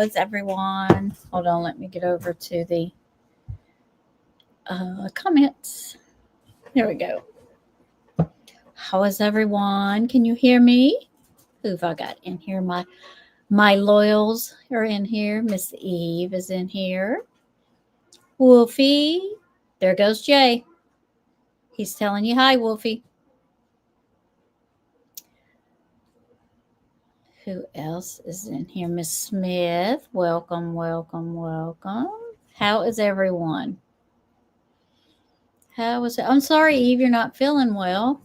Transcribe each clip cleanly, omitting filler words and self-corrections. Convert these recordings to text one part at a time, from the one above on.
is everyone? Hold on, let me get over to the comments. There we go. How is everyone? Can you hear me? Who have I got in here? My loyals are in here. Miss Eve is in here. Wolfie. There goes Jay. He's telling you hi, Wolfie. Who else is in here? Miss Smith. Welcome, welcome, welcome. How is everyone? How is it? I'm sorry, Eve, you're not feeling well.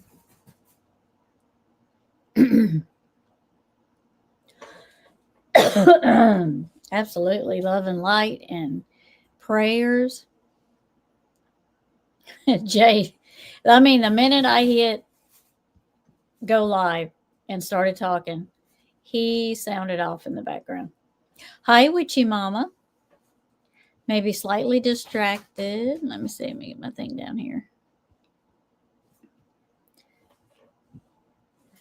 Absolutely. Love and light and prayers. Jay, I mean, the minute I hit go live and started talking, he sounded off in the background. Hi, Witchy Mama. Maybe slightly distracted. Let me see. Let me get my thing down here.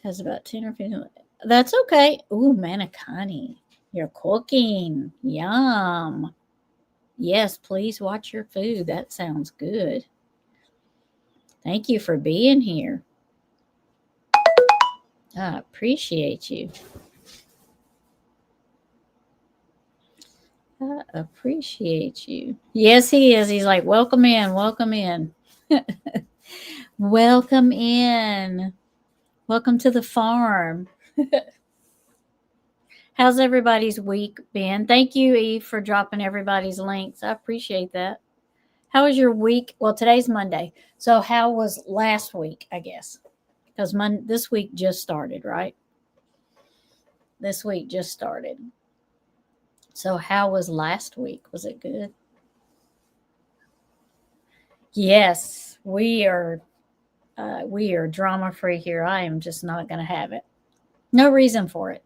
Has about 10 or 15. That's okay. Ooh, Manicani. You're cooking. Yum. Yes, please watch your food. That sounds good. Thank you for being here. I appreciate you. I appreciate you. Yes, he is. He's like, welcome in, welcome in. Welcome in. Welcome to the farm. How's everybody's week been? Thank you, Eve, for dropping everybody's links. I appreciate that. How was your week? Well, today's Monday. So how was last week, I guess? Because this week just started, right? This week just started. So how was last week? Was it good? Yes, we are drama free here. I am just not going to have it. No reason for it.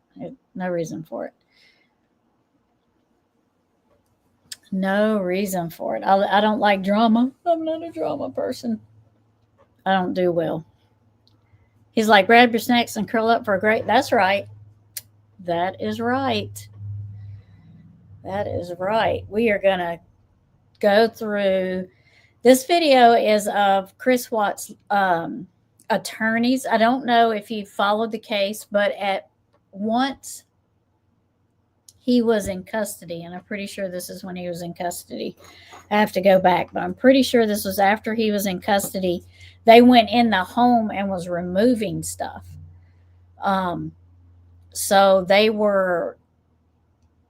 No reason for it. No reason for it. I don't like drama. I'm not a drama person. I don't do well. He's like, grab your snacks and curl up for a great. That's right. That is right. That is right. We are going to go through. This video is of Chris Watts' attorneys. I don't know if you followed the case, but at once he was in custody, and I'm pretty sure this is when he was in custody. I have to go back, but I'm pretty sure this was after he was in custody. They went in the home and was removing stuff. So they were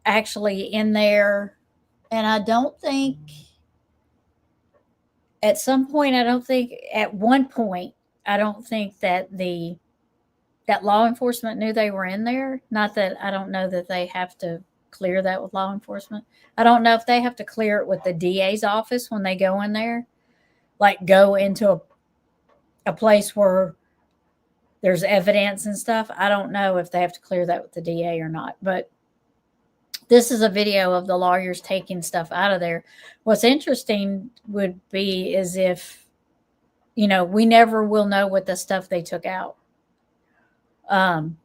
actually in there, and I don't think at some point, at one point, I don't think that that law enforcement knew they were in there. Not that I don't know that they have to clear that with law enforcement. I don't know if they have to clear it with the DA's office when they go in there, like go into a place where there's evidence and stuff. I don't know if they have to clear that with the DA or not, but this is a video of the lawyers taking stuff out of there. What's interesting would be is if, we never will know what the stuff they took out. And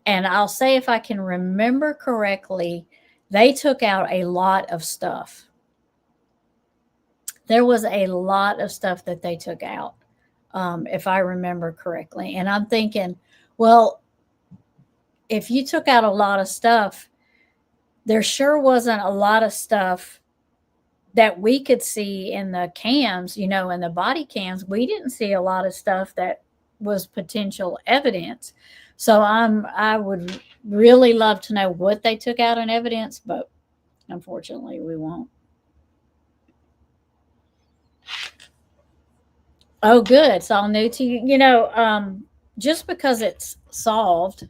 I'll say, if I can remember correctly, they took out a lot of stuff. There was a lot of stuff that they took out, if I remember correctly. And I'm thinking, well, if you took out a lot of stuff, there sure wasn't a lot of stuff that we could see in the cams, in the body cams. We didn't see a lot of stuff that was potential evidence. So I would really love to know what they took out in evidence, but unfortunately we won't. Oh, good. It's all new to you. Just because it's solved,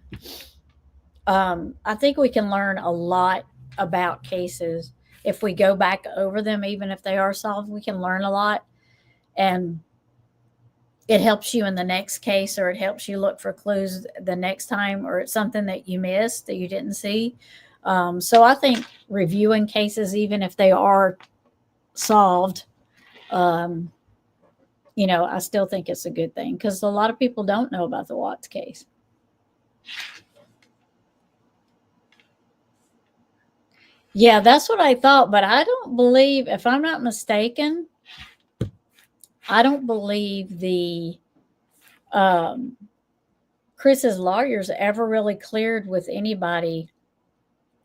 I think we can learn a lot about cases if we go back over them. Even if they are solved, we can learn a lot, and it helps you in the next case, or it helps you look for clues the next time, or it's something that you missed that you didn't see. So I think reviewing cases, even if they are solved, I still think it's a good thing, because a lot of people don't know about the Watts case. Yeah, that's what I thought, but I don't believe, if I'm not mistaken, I don't believe the um, Chris's lawyers ever really cleared with anybody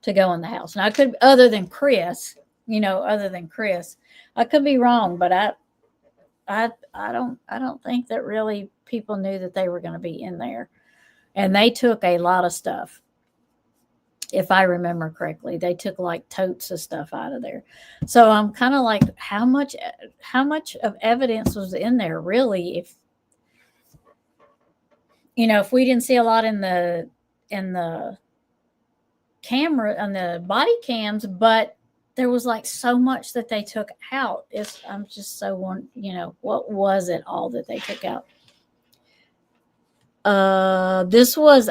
to go in the house. Now, I could, other than Chris, other than Chris, I could be wrong, but I don't think that really people knew that they were going to be in there, and they took a lot of stuff. If I remember correctly, they took like totes of stuff out of there. So I'm kind of like, how much of evidence was in there really? If we didn't see a lot in the camera on the body cams, but there was like so much that they took out. I'm just so what was it all that they took out? This was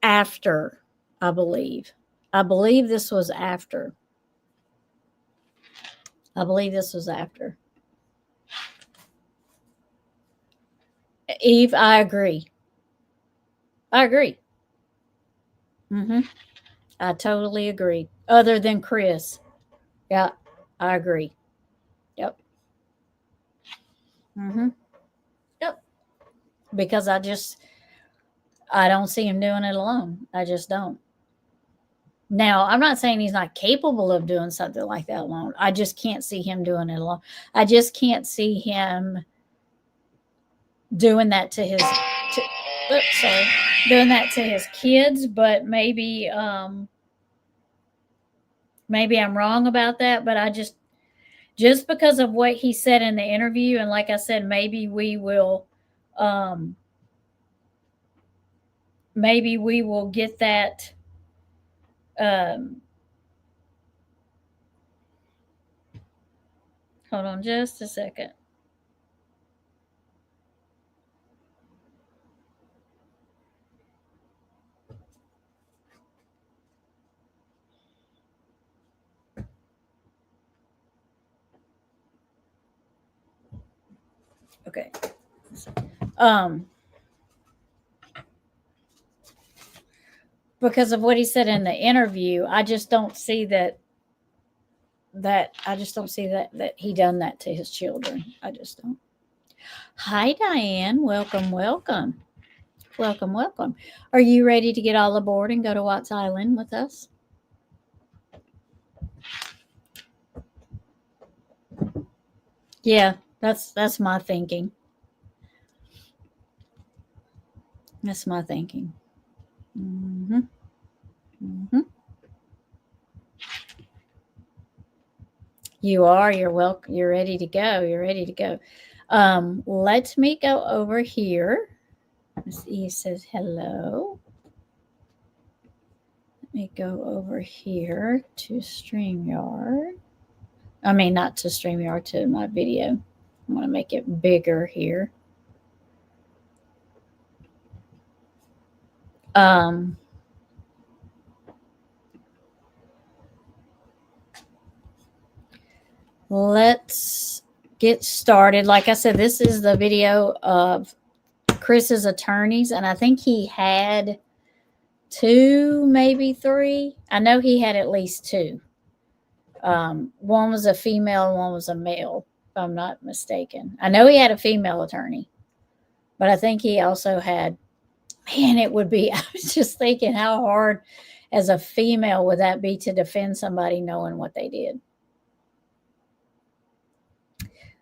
after, I believe. I believe this was after. I believe this was after. Eve, I agree. I agree. I totally agree. Other than Chris. Yeah, I agree. Yep. Yep. Because I don't see him doing it alone. I just don't. Now, I'm not saying he's not capable of doing something like that alone. I just can't see him doing it alone. I just can't see him doing that to doing that to his kids, but maybe I'm wrong about that, but I just because of what he said in the interview, and like I said, um maybe we will get that. um Hold on just a second. Okay. um because of what he said in the interview, I just don't see that he done that to his children. I just don't. Hi, Diane. Welcome, welcome. Welcome, welcome. Are you ready to get all aboard and go to Watts Island with us? Yeah, that's my thinking. That's my thinking. Mm-hmm. Mm-hmm. You are. You're welcome. You're ready to go. You're ready to go. Let me go over here. He says hello. Let me go over here to StreamYard. I mean, not to StreamYard, to my video. I'm going to make it bigger here. Um, let's get started. Like I said, this is the video of Chris's attorneys, and I think he had two, maybe three. I know he had at least two. One was a female and one was a male, if I'm not mistaken. I know he had a female attorney, but I think he also had, man, it would be, I was just thinking how hard as a female would that be to defend somebody knowing what they did?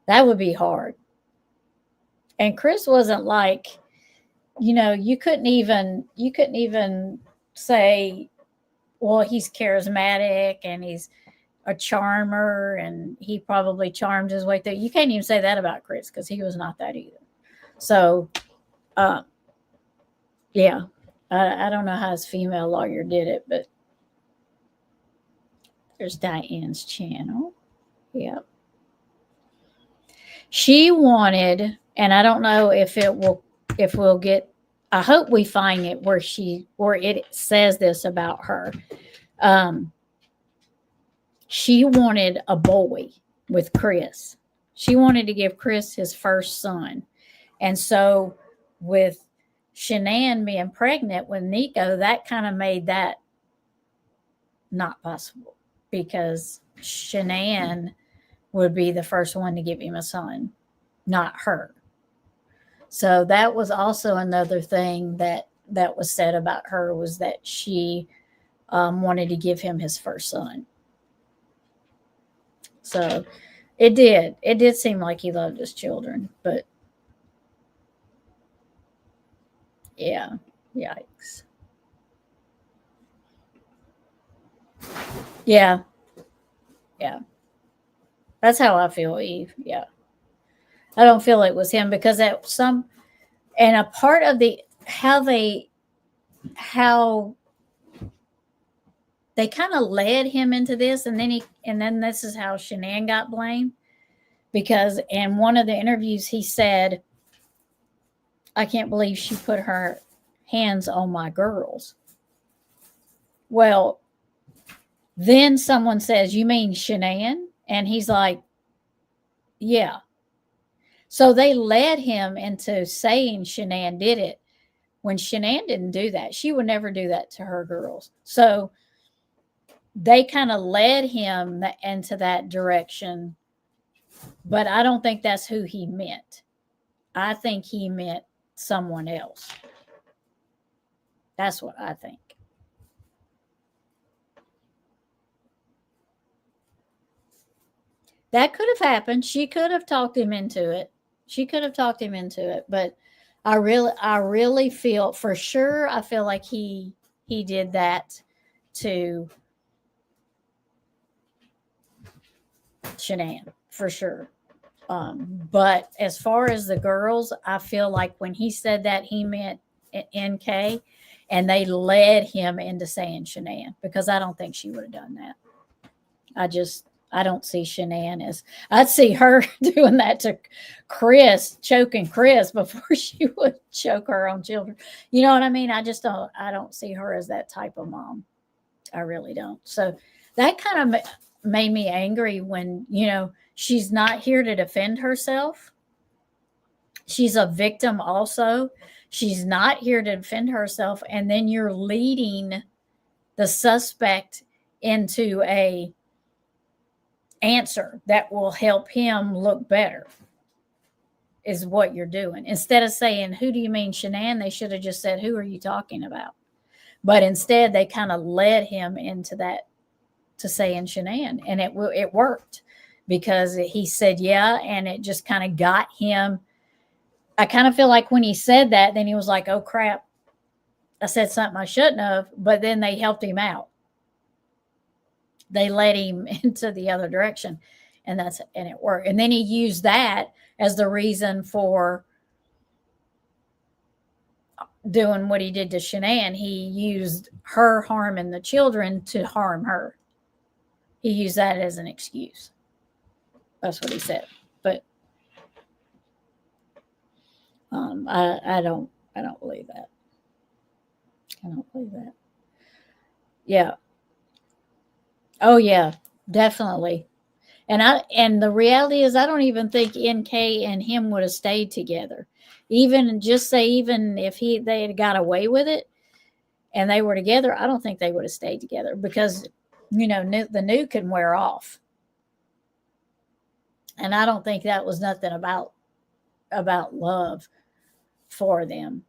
That would be hard. And Chris wasn't like, you couldn't even say, well, he's charismatic and he's a charmer and he probably charmed his way through. You can't even say that about Chris because he was not that either. So, uh, yeah, I don't know how his female lawyer did it, but there's Diane's channel. Yep. She wanted, and I don't know if we'll get, I hope we find it where it says this about her. She wanted a boy with Chris. She wanted to give Chris his first son. And so with Shanann being pregnant with Nico, that kind of made that not possible. because Shanann would be the first one to give him a son, not her. So that was also another thing that was said about her, was that she wanted to give him his first son. So it did seem like he loved his children, but yeah, yikes. Yeah, yeah. That's how I feel, Eve. Yeah. I don't feel it was him because at some, and a part of the how they kind of led him into this, and then this is how Shanann got blamed, because in one of the interviews he said, I can't believe she put her hands on my girls. Well, then someone says, you mean Shanann? And he's like, yeah. So they led him into saying Shanann did it when Shanann didn't do that. She would never do that to her girls. So they kind of led him into that direction, but I don't think that's who he meant. I think he meant someone else. That's what I think. That could have happened. She could have talked him into it. She could have talked him into it, but I really feel for sure. I feel like he did that to Shanann for sure. But as far as the girls, I feel like when he said that, he meant NK, and they led him into saying Shanann, because I don't think she would have done that. I don't see Shanann as, I'd see her doing that to Chris, choking Chris before she would choke her own children. You know what I mean? I don't see her as that type of mom. I really don't. So that kind of made me angry when, she's not here to defend herself. She's a victim also. She's not here to defend herself. And then you're leading the suspect into a answer that will help him look better, is what you're doing. Instead of saying, who do you mean, Shanann? They should have just said, who are you talking about? But instead, they kind of led him into that, to saying Shanann. And it worked, because he said, yeah. And it just kind of got him. I kind of feel like when he said that, then he was like, oh crap, I said something I shouldn't have. But then they helped him out. They led him into the other direction, and it worked. And then he used that as the reason for doing what he did to Shanann. He used her harming the children to harm her. He used that as an excuse. That's what he said. But I don't believe that. I don't believe that. Yeah. Oh yeah, definitely. And the reality is, I don't even think NK and him would have stayed together. Even if they had got away with it and they were together, I don't think they would have stayed together, because the new can wear off. And I don't think that was nothing about love for them.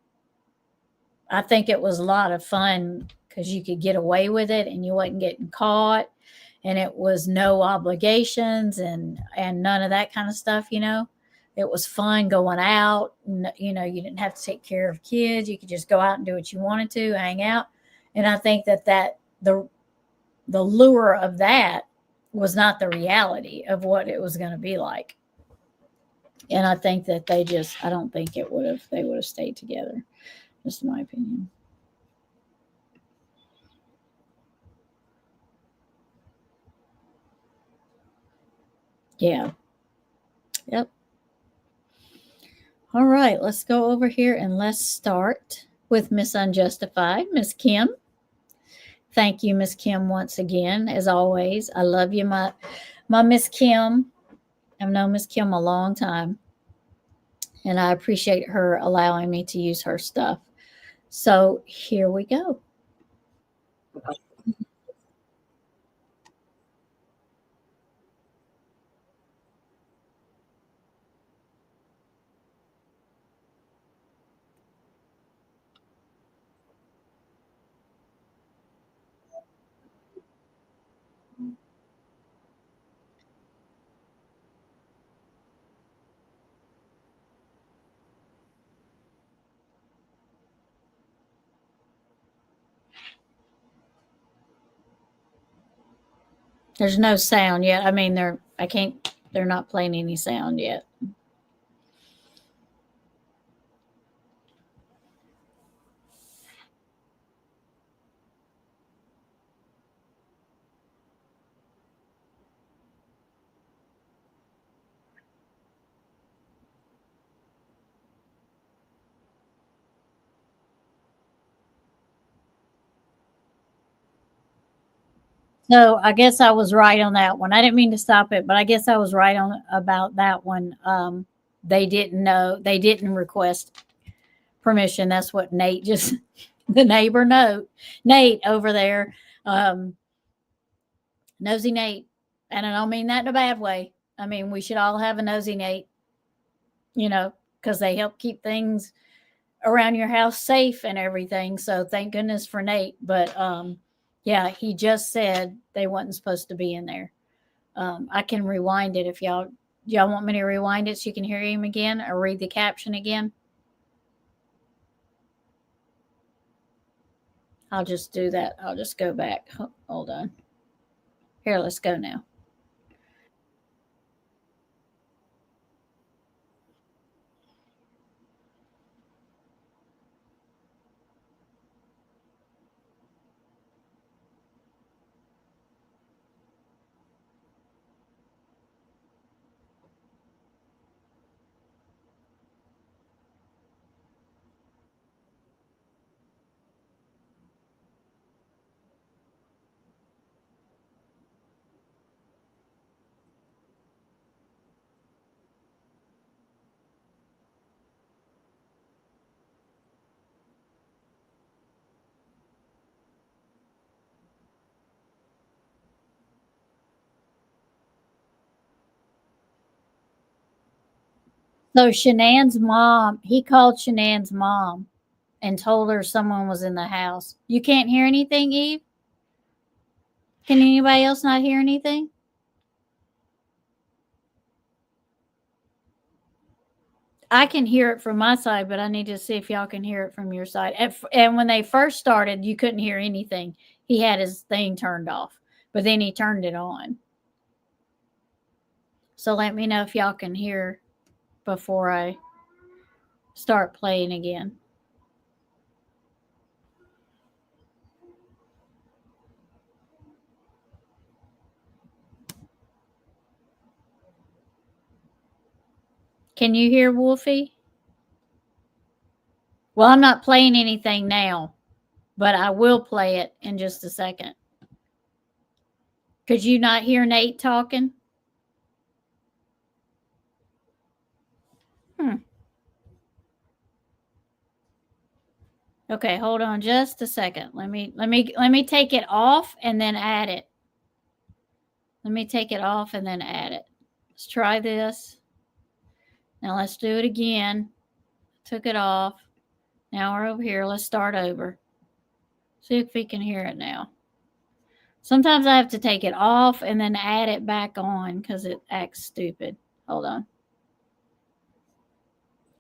I think it was a lot of fun because you could get away with it and you wasn't getting caught, and it was no obligations and none of that kind of stuff. It was fun going out. You didn't have to take care of kids. You could just go out and do what you wanted to, hang out. And I think that the lure of that was not the reality of what it was going to be like. And I think that I don't think they would have stayed together. Just my opinion. Yeah. Yep. All right, let's go over here and let's start with Miss Unjustified, Miss Kim. Thank you, Miss Kim, once again, as always. I love you, my Miss Kim. I've known Miss Kim a long time, and I appreciate her allowing me to use her stuff. So here we go. There's no sound yet. I mean, they're not playing any sound yet. So I guess I was right on that one. I didn't mean to stop it, but I guess I was right on about that one. They didn't know. They didn't request permission. That's what Nate just the neighbor Nate over there, nosy Nate, and I don't mean that in a bad way. I mean we should all have a nosy Nate, because they help keep things around your house safe and everything. So thank goodness for Nate. But yeah, he just said they wasn't supposed to be in there. I can rewind it if y'all want me to rewind it so you can hear him again or read the caption again. I'll just do that. I'll just go back. Hold on. Here, let's go now. So Shanann's mom, he called Shanann's mom and told her someone was in the house. You can't hear anything, Eve? Can anybody else not hear anything? I can hear it from my side, but I need to see if y'all can hear it from your side. And when they first started, you couldn't hear anything. He had his thing turned off, but then he turned it on. So let me know if y'all can hear before I start playing again. Can you hear Wolfie? Well, I'm not playing anything now, but I will play it in just a second. Could you not hear Nate talking? Okay, hold on just a second. Let me take it off and then add it. Let me take it off and then add it. Let's try this. Now let's do it again. Took it off. Now we're over here. Let's start over. See if we can hear it now. Sometimes I have to take it off and then add it back on because it acts stupid. Hold on.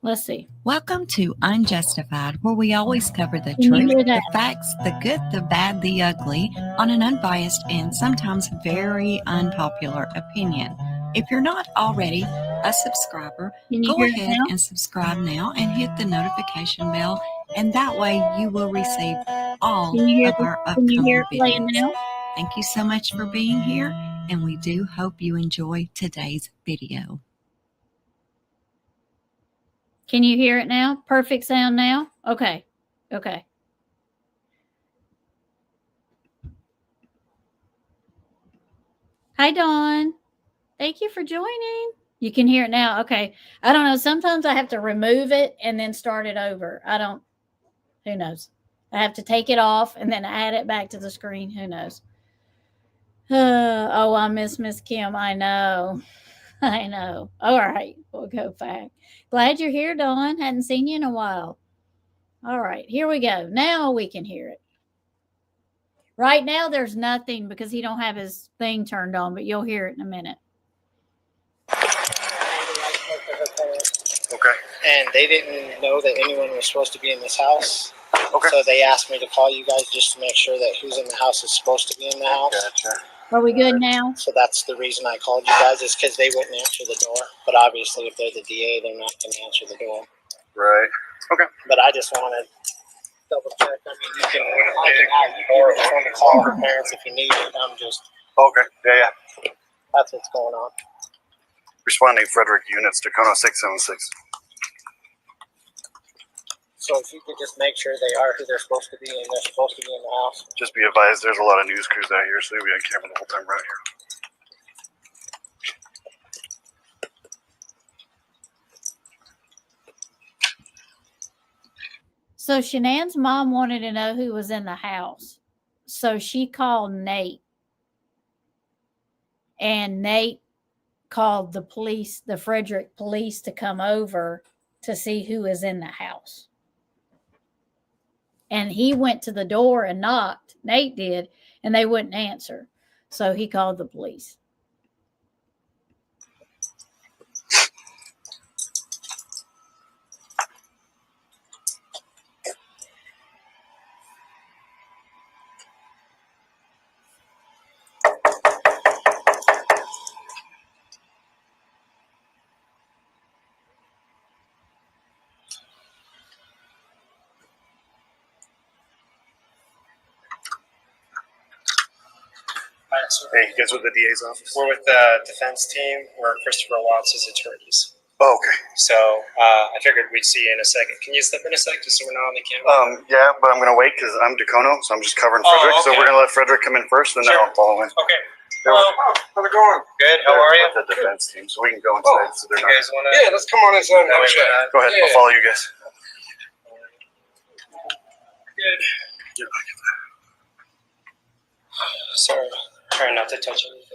Let's see. Welcome to Unjustified, where we always cover the truth, the facts, the good, the bad, the ugly, on an unbiased and sometimes very unpopular opinion. If you're not already a subscriber, go ahead and subscribe now and hit the notification bell, and that way you will receive all of our upcoming videos. Thank you so much for being here, and we do hope you enjoy today's video. Can you hear it now? Perfect sound now? Okay. Hi, Dawn. Thank you for joining. You can hear it now. Okay. I don't know. Sometimes I have to remove it and then start it over. Who knows? I have to take it off and then add it back to the screen. Who knows? Oh, I miss Miss Kim. I know. All right. We'll go back. Glad you're here, Dawn. Hadn't seen you in a while. All right. Here we go. Now we can hear it. Right now there's nothing because he don't have his thing turned on, but you'll hear it in a minute. Okay. And they didn't know that anyone was supposed to be in this house. Okay. So they asked me to call you guys just to make sure that who's in the house is supposed to be in the house. Gotcha. Are we good now? So that's the reason I called you guys, is because they wouldn't answer the door. But obviously, if they're the DA, they're not going to answer the door. Right. Okay. But I just want to double check. I mean, you can phone the call for parents if you need it. I'm just, Okay. Yeah. that's what's going on. Responding Frederick units, Tacoma 676. So if you could just make sure they are who they're supposed to be and they're supposed to be in the house. Just be advised, there's a lot of news crews out here, so we on camera the whole time around here. So Shanann's mom wanted to know who was in the house. So she called Nate. And Nate called the police, the Frederick police, to come over to see who is in the house. And he went to the door and knocked. Nate did, and they wouldn't answer. So he called the police. Hey, you guys with the DA's office? We're with the defense team. We're Christopher Watts' attorneys. Oh, okay. So I figured we'd see you in a second. Can you step in a sec just so we're not on the camera? Yeah, but I'm gonna wait because I'm Dacono, so I'm just covering Oh, Frederick. So okay. we're gonna let Frederick come in first, and then Sure. I'll follow in. Okay. Hello. How's it going? Good. How are you? With the defense team, so we can go inside. So they're You not. guys want to? Yeah, let's come on inside and have a chat. Go ahead. I'll follow you guys. Good. Sorry. Trying not to touch anything.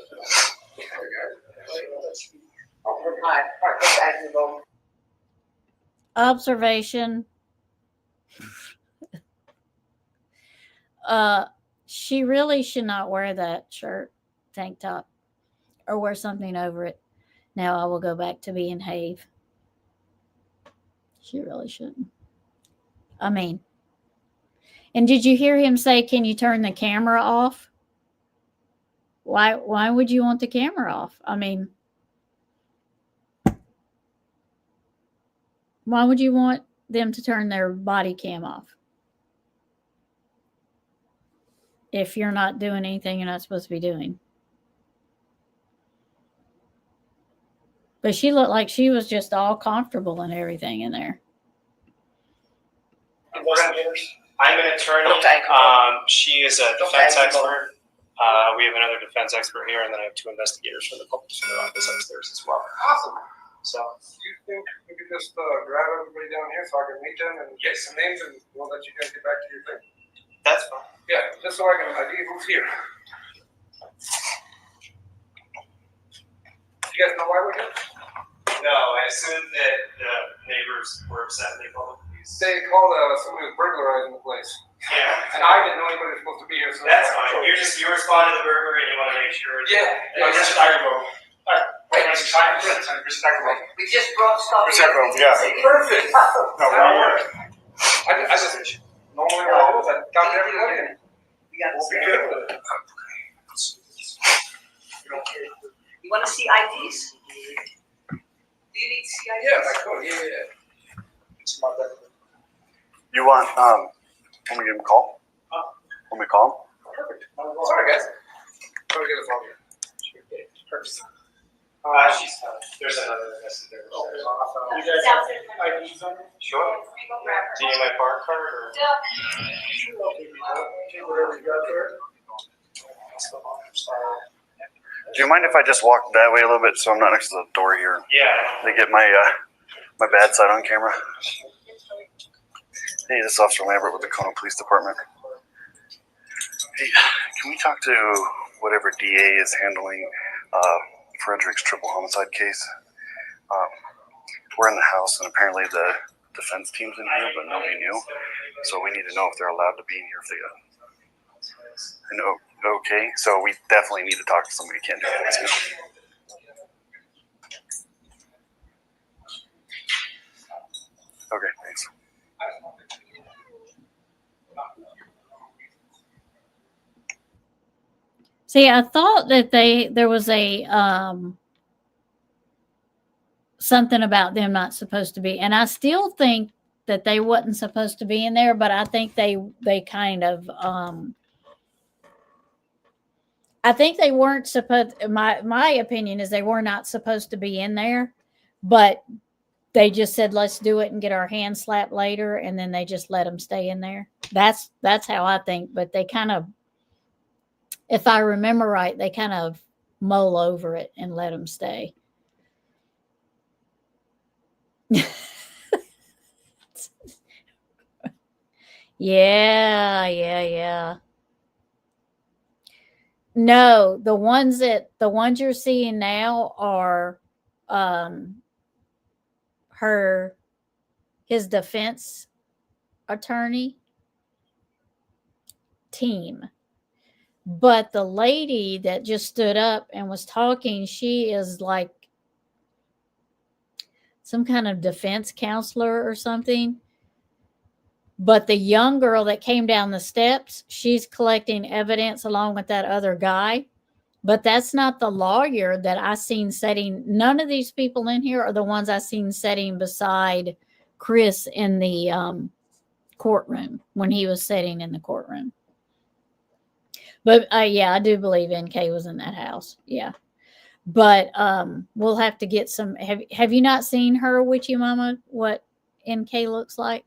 Observation. She really should not wear that shirt, tank top, or wear something over it. Now I will go back to being Have. She really shouldn't. I mean, and did you hear him say, "Can you turn the camera off?" Why would you want the camera off? I mean, why would you want them to turn their body cam off? If you're not doing anything you're not supposed to be doing. But she looked like she was just all comfortable and everything in there. I'm an attorney. She is a defense expert. We have another defense expert here, and then I have two investigators from the public defender office upstairs as well. Awesome. So, Do you think we could just grab everybody down here so I can meet them and get some names, and we'll let you guys get back to your thing? that's fine. Yeah, just so I can ID who's here. You guys know why we're here? No, I assumed that the neighbors were upset and they called the police. They called somebody was burglarizing the place. Yeah. And I didn't know anybody was supposed to be here. So That's fine. You respond to the burglary and you want to make sure. Yeah. We just brought stuff. Perfect. No, That'll work. I just normally what I do is I talk to everybody and We got we'll be good with it. You want to see IDs? Do you need to see IDs? Yeah, I could. Yeah. It's my bad. You want me to give him a call? Want me to call Perfect. Sorry, guys. Try to get us all here. Perfect. There's another investigator. You guys have IDs on you? Sure. Do you need my park card or? Whatever you got there. Do you mind if I just walk that way a little bit so I'm not next to the door here? Yeah. They get my my bad side on camera. Hey, this is Officer Lambert with the Kona Police Department. Hey, can we talk to whatever DA is handling Frederick's triple homicide case? We're in the house and apparently the defense team's in here, but nobody knew. So we need to know if they're allowed to be in here if they okay, so we definitely need to talk to somebody who can't do this. Okay, thanks. See, I thought that there was a something about them not supposed to be, and I still think that they wasn't supposed to be in there, but I think they kind of I think they weren't supposed. My opinion is they were not supposed to be in there, but they just said let's do it and get our hands slapped later, and then they just let them stay in there. That's how I think. But they kind of, if I remember right, they kind of mull over it and let them stay. Yeah. No, the ones you're seeing now are his defense attorney team. But the lady that just stood up and was talking, she is like some kind of defense counselor or something. But the young girl that came down the steps, she's collecting evidence along with that other guy. But that's not the lawyer that I seen sitting. None of these people in here are the ones I seen sitting beside Chris in the courtroom when he was sitting in the courtroom. But yeah, I do believe NK was in that house. Yeah. But we'll have to get some. Have you not seen her, Witchy Mama, what NK looks like?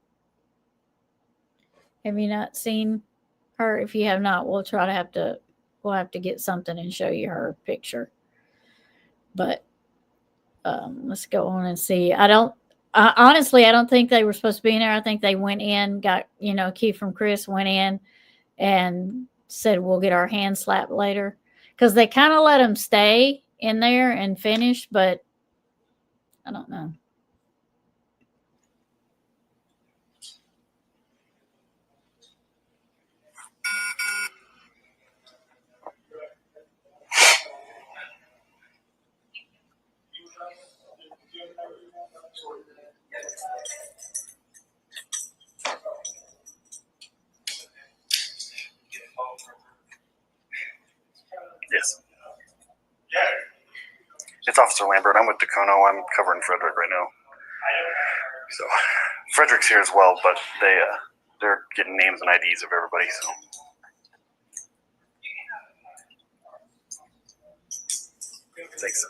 Have you not seen her? If you have not, we'll have to get something and show you her picture. But let's go on and see. Honestly, I don't think they were supposed to be in there. I think they went in, got, a key from Chris, went in and said, we'll get our hands slapped later. Because they kind of let them stay in there and finish, but I don't know. Yes. It's Officer Lambert. I'm with Dacono. I'm covering Frederick right now. So Frederick's here as well, but they're getting names and IDs of everybody. So. Thanks.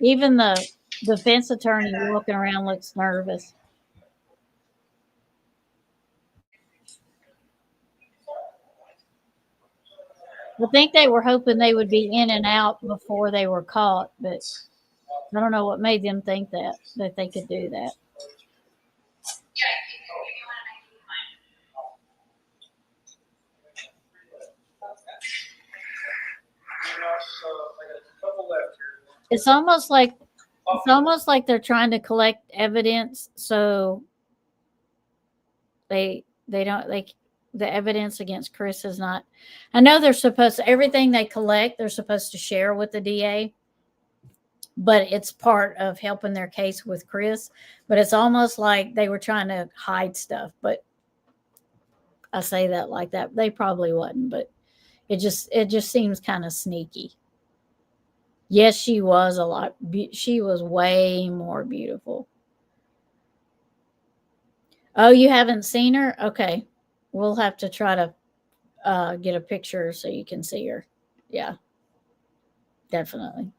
Even the defense attorney looking around looks nervous. I think they were hoping they would be in and out before they were caught, but I don't know what made them think that they could do that. It's almost like they're trying to collect evidence, so the evidence against Chris is not. I know they're supposed to, everything they collect, they're supposed to share with the DA, but it's part of helping their case with Chris. But it's almost like they were trying to hide stuff. But I say that like that. They probably wasn't, but it just seems kind of sneaky. Yes, she was she was way more beautiful. Oh, you haven't seen her? Okay. We'll have to try to get a picture so you can see her. Yeah, definitely.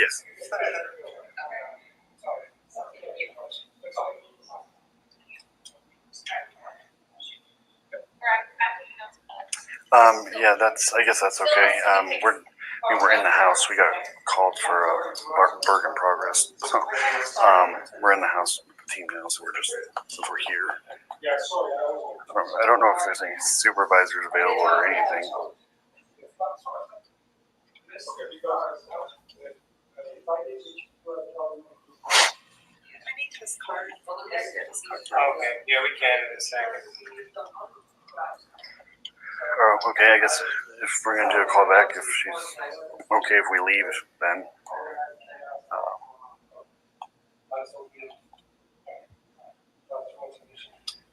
Yes. Yeah, I guess that's okay. We're in the house. We got called for Bergen progress. So, we're in the house with the team now, so since we're here. I don't know if there's any supervisors available or anything. Okay, yeah, we can in a second. Okay, I guess if we're gonna do a call back, if she's okay if we leave, then.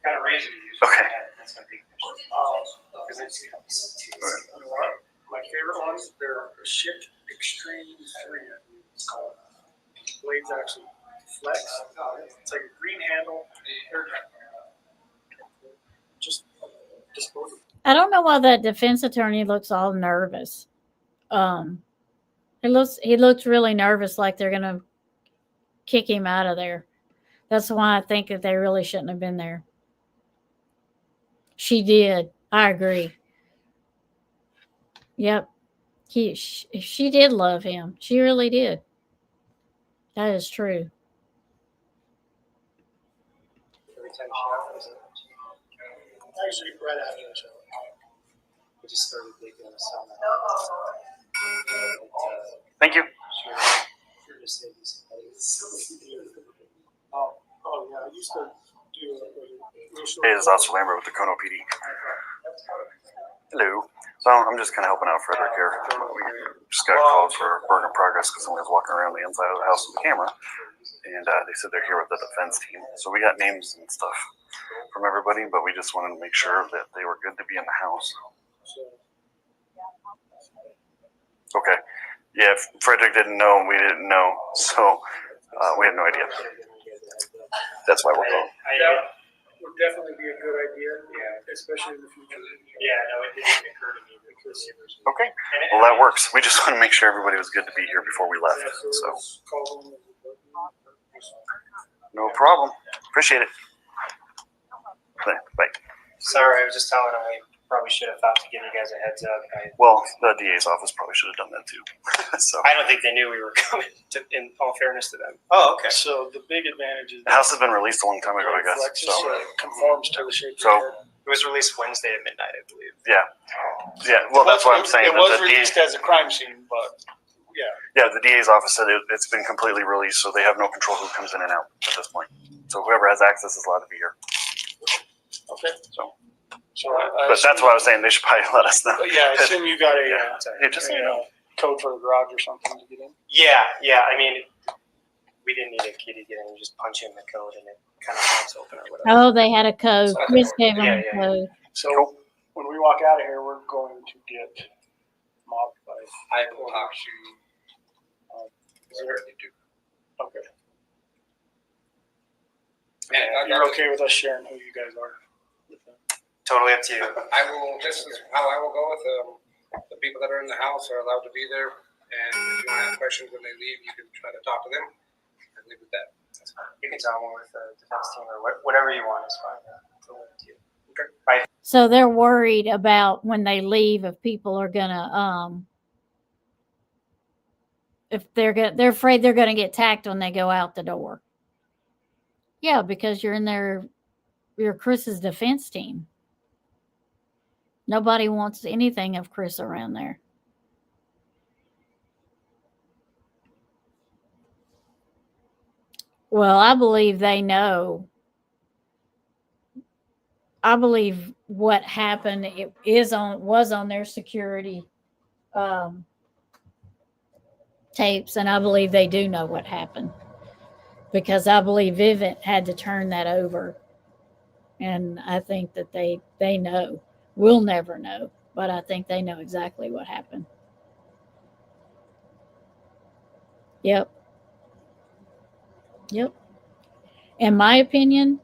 Kind of raise it. Okay. That's gonna be. Because it's. My favorite ones, they're Schick Extreme 3. Blades actually flex. It's like a green handle. Just both. I don't know why that defense attorney looks all nervous. He looks really nervous, like they're gonna kick him out of there. That's why I think that they really shouldn't have been there. She did. I agree. Yep. She did love him. She really did. That is true. Every time she offers it. Actually, right after the show. We just started making a sound. Thank you. Sure to say this. Oh yeah, I used to do Hey, this is Officer Lambert with the Kono PD. Hello. So I'm just kind of helping out Frederick here. We just got called for Bergen progress because somebody was walking around the inside of the house with the camera, and they said they're here with the defense team. So we got names and stuff from everybody, but we just wanted to make sure that they were good to be in the house. Okay. Yeah, Frederick didn't know, and we didn't know, so we had no idea. That's why we're calling. That would definitely be a good idea, especially in the future. Yeah, no, it didn't occur to me because. Okay. Well, that works. We just want to make sure everybody was good to be here before we left. So, no problem. Appreciate it. Bye. Sorry, I was just telling him we probably should have thought to give you guys a heads up. Well, the DA's office probably should have done that too. So, I don't think they knew we were coming, in all fairness to them. Oh, okay. So the big advantage is the house has been released a long time ago, I guess. flexes, So, it conforms to the shape So- of the head. It was released Wednesday at midnight, I believe. yeah. Well, that's what I'm saying. It that was the released as a crime scene, but Yeah, the DA's office said it's been completely released, so they have no control who comes in and out at this point. So whoever has access is allowed to be here. okay. So, I but that's what I was saying. They should probably let us know. Yeah, I assume you got a Yeah, just so you know. code for the garage or something to get in. Yeah. I mean, we didn't need a key to get in. You just punch in the code and it kind of pops open or whatever. Oh, they had a code. Chris gave them a Yeah. code. So when we walk out of here, we're going to get mobbed by. I will talk to you. Okay. And You're okay with us sharing who you guys are? Totally up to you. I will. This is how I will go with the people that are in the house are allowed to be there. And if you want to have questions when they leave, you can try to talk to them and leave with that. You can tell me with the defense team or whatever you want is fine. Totally up to you. So they're worried about when they leave if people are gonna if they're afraid they're gonna get attacked when they go out the door. Yeah, because you're Chris's defense team. Nobody wants anything of Chris around there. Well, I believe they know. I believe what happened was on their security tapes, and I believe they do know what happened because I believe Vivint had to turn that over, and I think that they know. We'll never know, but I think they know exactly what happened. Yep. In my opinion,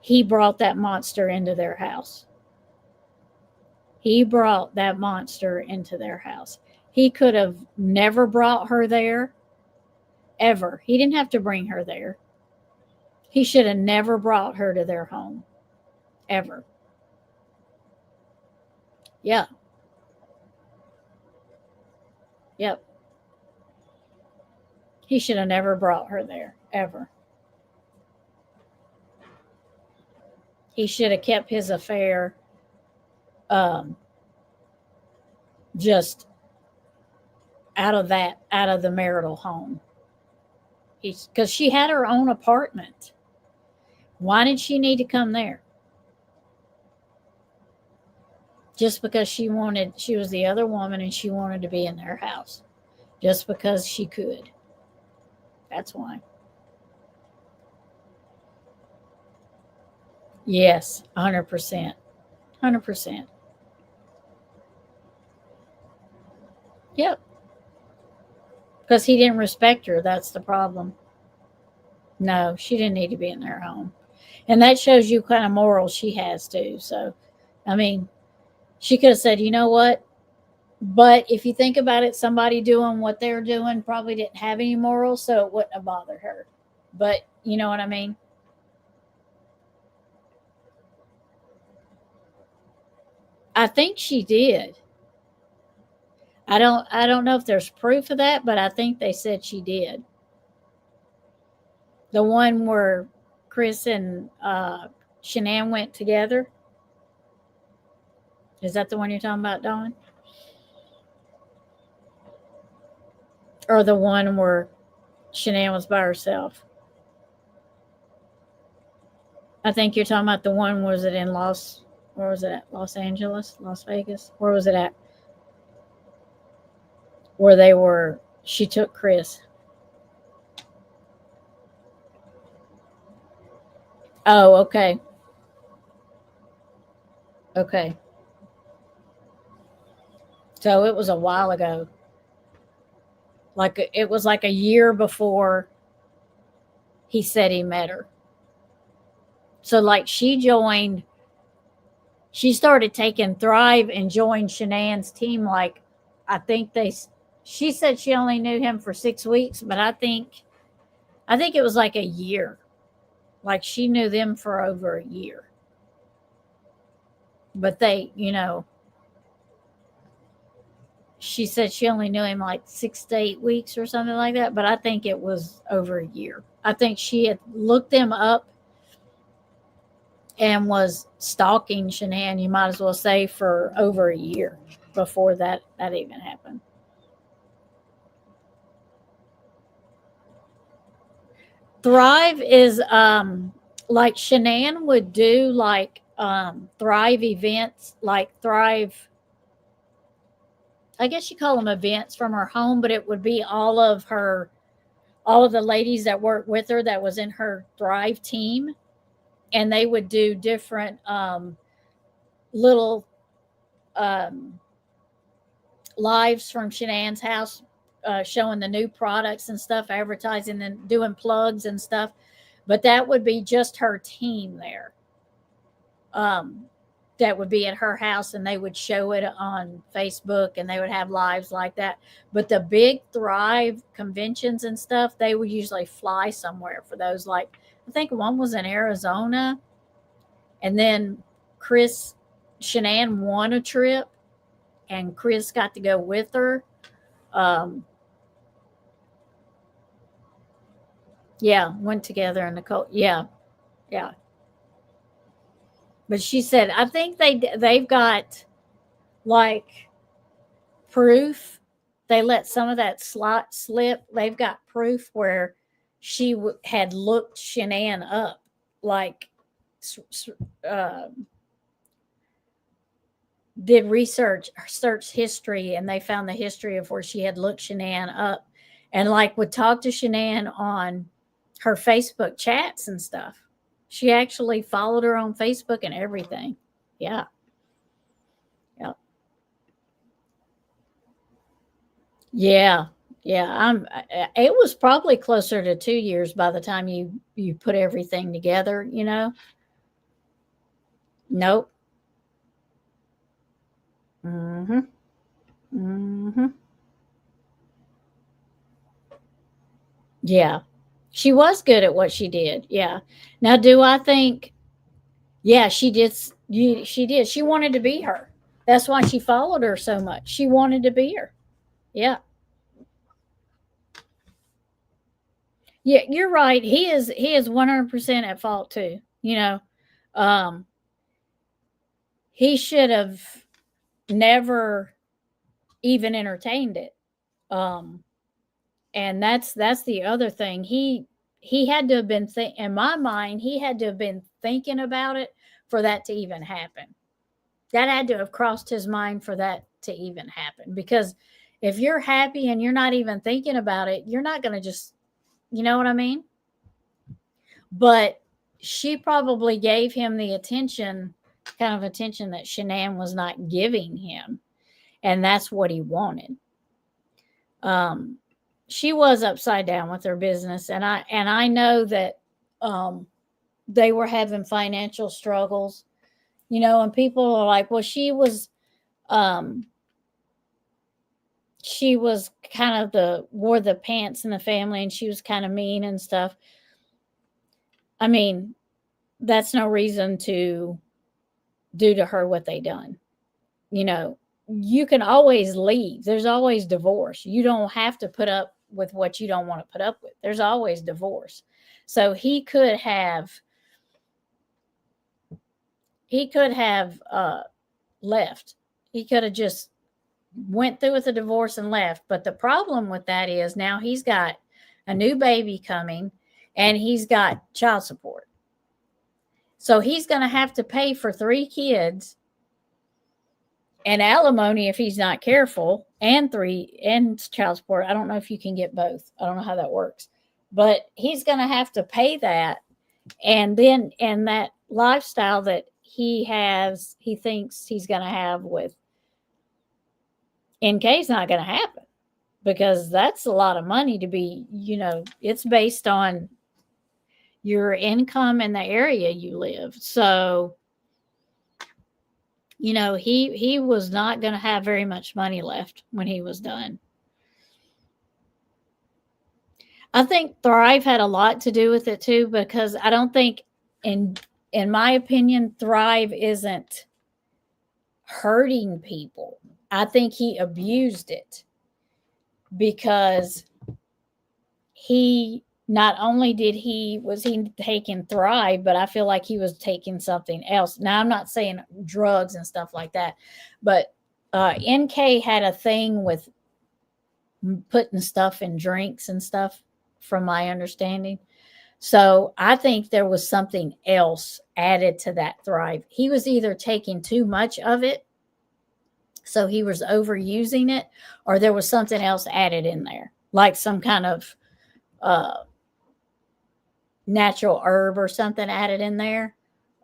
he brought that monster into their house. He could have never brought her there, ever. He didn't have to bring her there. He should have never brought her to their home, ever. Yeah. Yep. He should have never brought her there, ever. He should have kept his affair just out of the marital home. Because she had her own apartment. Why did she need to come there? Just because she was the other woman and she wanted to be in their house. Just because she could. That's why. Yes, 100%. 100%. Yep. Because he didn't respect her. That's the problem. No, she didn't need to be in their home. And that shows you kind of morals she has too. So, I mean, she could have said, you know what? But if you think about it, somebody doing what they're doing probably didn't have any morals, so it wouldn't have bothered her. But you know what I mean? I think she did. I don't know if there's proof of that, but I think they said she did. The one where Chris and Shanann went together. Is that the one you're talking about, Dawn? Or the one where Shanann was by herself? I think you're talking about the one, was it in where was it at? Los Angeles? Las Vegas? Where was it at? Where she took Chris. Oh, okay. Okay. So it was a while ago. It was like a year before he said he met her. So like she started taking Thrive and joined Shanann's team. Like I think she said she only knew him for 6 weeks, but I think it was like a year. Like she knew them for over a year. But they, she said she only knew him like 6 to 8 weeks or something like that. But I think it was over a year. I think she had looked them up and was stalking Shanann, you might as well say, for over a year before that even happened. Thrive is like Shanann would do like Thrive events, like Thrive, I guess you call them events from her home, but it would be all of the ladies that worked with her that was in her Thrive team. And they would do different little lives from Shanann's house, showing the new products and stuff, advertising and doing plugs and stuff. But that would be just her team there. That would be at her house, and they would show it on Facebook, and they would have lives like that. But the big Thrive conventions and stuff, they would usually fly somewhere for those. Like I think one was in Arizona, and then Shanann won a trip, and Chris got to go with her. Yeah, went together in the cold. Yeah. But she said, I think they've got like proof. They let some of that slip. They've got proof where she had looked Shanann up, like did search history, and they found the history of where she had looked Shanann up, and like would talk to Shanann on her Facebook chats and stuff. She actually followed her on Facebook and everything. Yeah. Yep. Yeah. It was probably closer to 2 years by the time you put everything together, Nope. Yeah. She was good at what she did. Yeah. Now, do I think, yeah, she did. She did. She wanted to be her. That's why she followed her so much. She wanted to be her. Yeah. Yeah, you're right. He is 100% at fault too. Um, he should have never even entertained it. And that's the other thing. He had to have been in my mind, he had to have been thinking about it for that to even happen. That had to have crossed his mind for that to even happen. Because if you're happy and you're not even thinking about it, you're not going to just, you know what I mean? But she probably gave him the kind of attention that Shanann was not giving him. And that's what he wanted. She was upside down with her business. And I know that they were having financial struggles, and people are like, well, she was kind of wore the pants in the family, and she was kind of mean and stuff. I mean, that's no reason to do to her what they done. You can always leave. There's always divorce. You don't have to put up with what you don't want to put up with. There's always divorce. So he could have left. He could have just went through with the divorce and left. But the problem with that is now he's got a new baby coming and he's got child support. So he's going to have to pay for 3 kids and alimony if he's not careful, and child support. I don't know if you can get both. I don't know how that works. But he's going to have to pay that. And then that lifestyle that he thinks he's going to have with NK is not going to happen, because that's a lot of money to be, it's based on your income in the area you live. So, he was not going to have very much money left when he was done. I think Thrive had a lot to do with it too, because I don't think, in my opinion, Thrive isn't hurting people. I think he abused it, because he not only was he taking Thrive, but I feel like he was taking something else. Now, I'm not saying drugs and stuff like that, but NK had a thing with putting stuff in drinks and stuff, from my understanding. So I think there was something else added to that Thrive. He was either taking too much of it, so he was overusing it, or there was something else added in there, like some kind of natural herb or something added in there.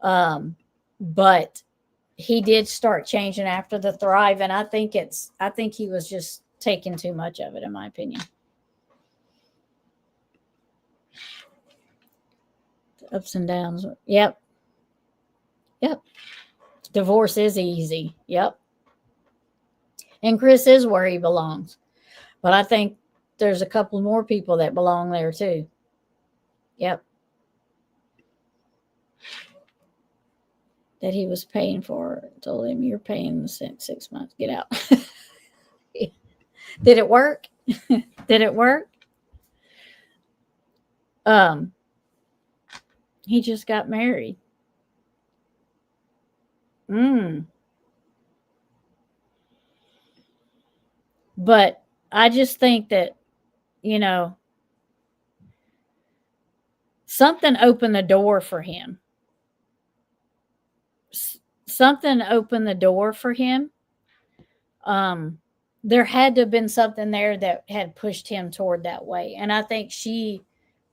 But he did start changing after the Thrive, and I think he was just taking too much of it, in my opinion. The ups and downs. Yep. Divorce is easy. Yep. And Chris is where he belongs. But I think there's a couple more people that belong there too. Yep. That he was paying for. Told him, you're paying the 6 months. Get out. Did it work? Did it work? He just got married. But I just think that, something opened the door for him. Something opened the door for him. There had to have been something there that had pushed him toward that way. And I think she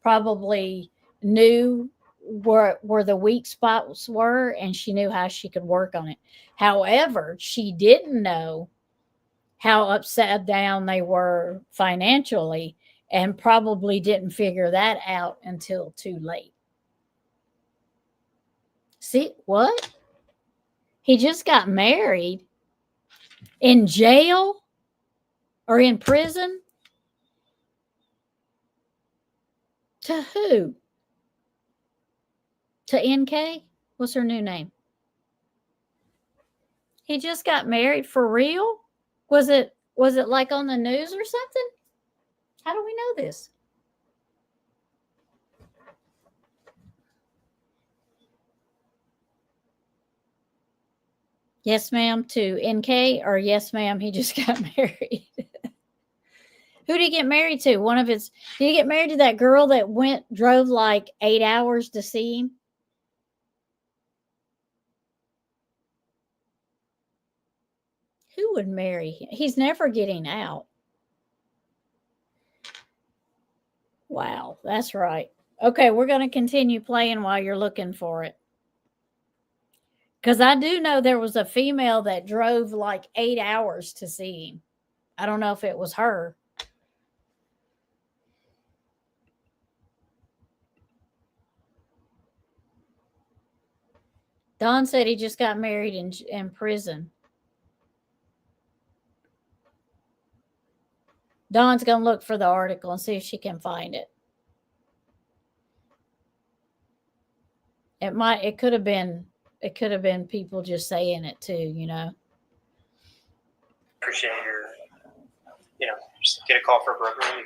probably knew where the weak spots were, and she knew how she could work on it. However, she didn't know how upside down they were financially, and probably didn't figure that out until too late. See, what? He just got married in jail or in prison. To who? To NK? What's her new name? He just got married for real? Was it like on the news or something? How do we know this? Yes, ma'am, to NK, or yes, ma'am, he just got married. Who did he get married to? Did he get married to that girl that drove like 8 hours to see him? Who would marry him? He's never getting out. Wow, that's right. Okay, we're going to continue playing while you're looking for it. Because I do know there was a female that drove like 8 hours to see him. I don't know if it was her. Don said he just got married in prison. Dawn's going to look for the article and see if she can find it. It could have been people just saying it too, you know. Appreciate your, just get a call for a broker and you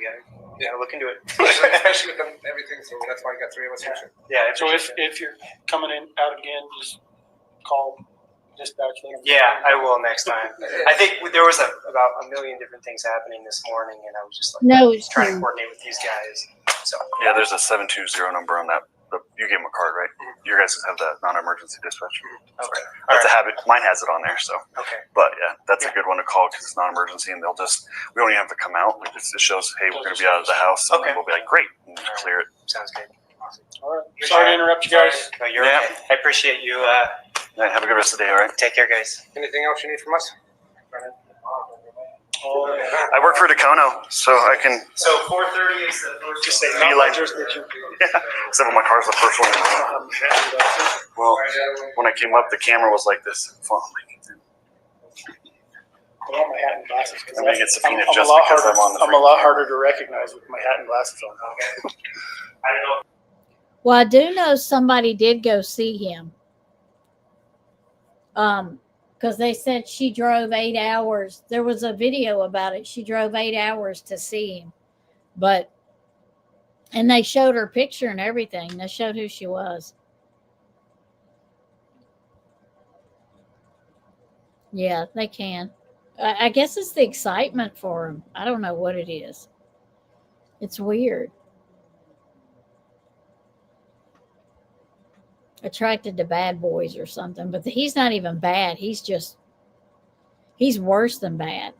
gotta look into it. Especially with everything, so that's why you got three of us here. Yeah. So if you're coming in out again, just call dispatch. Yeah, I will next time. I think there was about a million different things happening this morning, and I was just like trying to coordinate with these guys. So Yeah, there's a 720 number on that. You gave them a card, right? You guys have the non-emergency dispatch. okay, That's a habit. Mine has it on there, so. okay, But yeah, that's a good one to call because it's non-emergency, and we don't even have to come out. It shows, hey, we're going to be out of the house. And Okay. we'll be like, great, and just clear it. sounds good. Awesome. All right. Sorry to interrupt you guys. No, you're Yeah. okay. I appreciate you. Yeah, have a good rest of the day, all right? Take care, guys. Anything else you need from us? I work for Dacono, so I can, So 4:30 is the first. Just say Be not like- my jurisdiction. except for my car's the first one. Well, when I came up, the camera was like this. Put on my hat and glasses. 'Cause I'm gonna get subpoenaed I'm just a lot because harder, I'm on the I'm a lot harder to recognize with my hat and glasses on. I don't know. Well, I do know somebody did go see him. Because they said she drove 8 hours. There was a video about it. She drove 8 hours to see him. And they showed her picture and everything. They showed who she was. Yeah, they can. I guess it's the excitement for him. I don't know what it is. It's weird. Attracted to bad boys or something, but he's not even bad. He's worse than bad.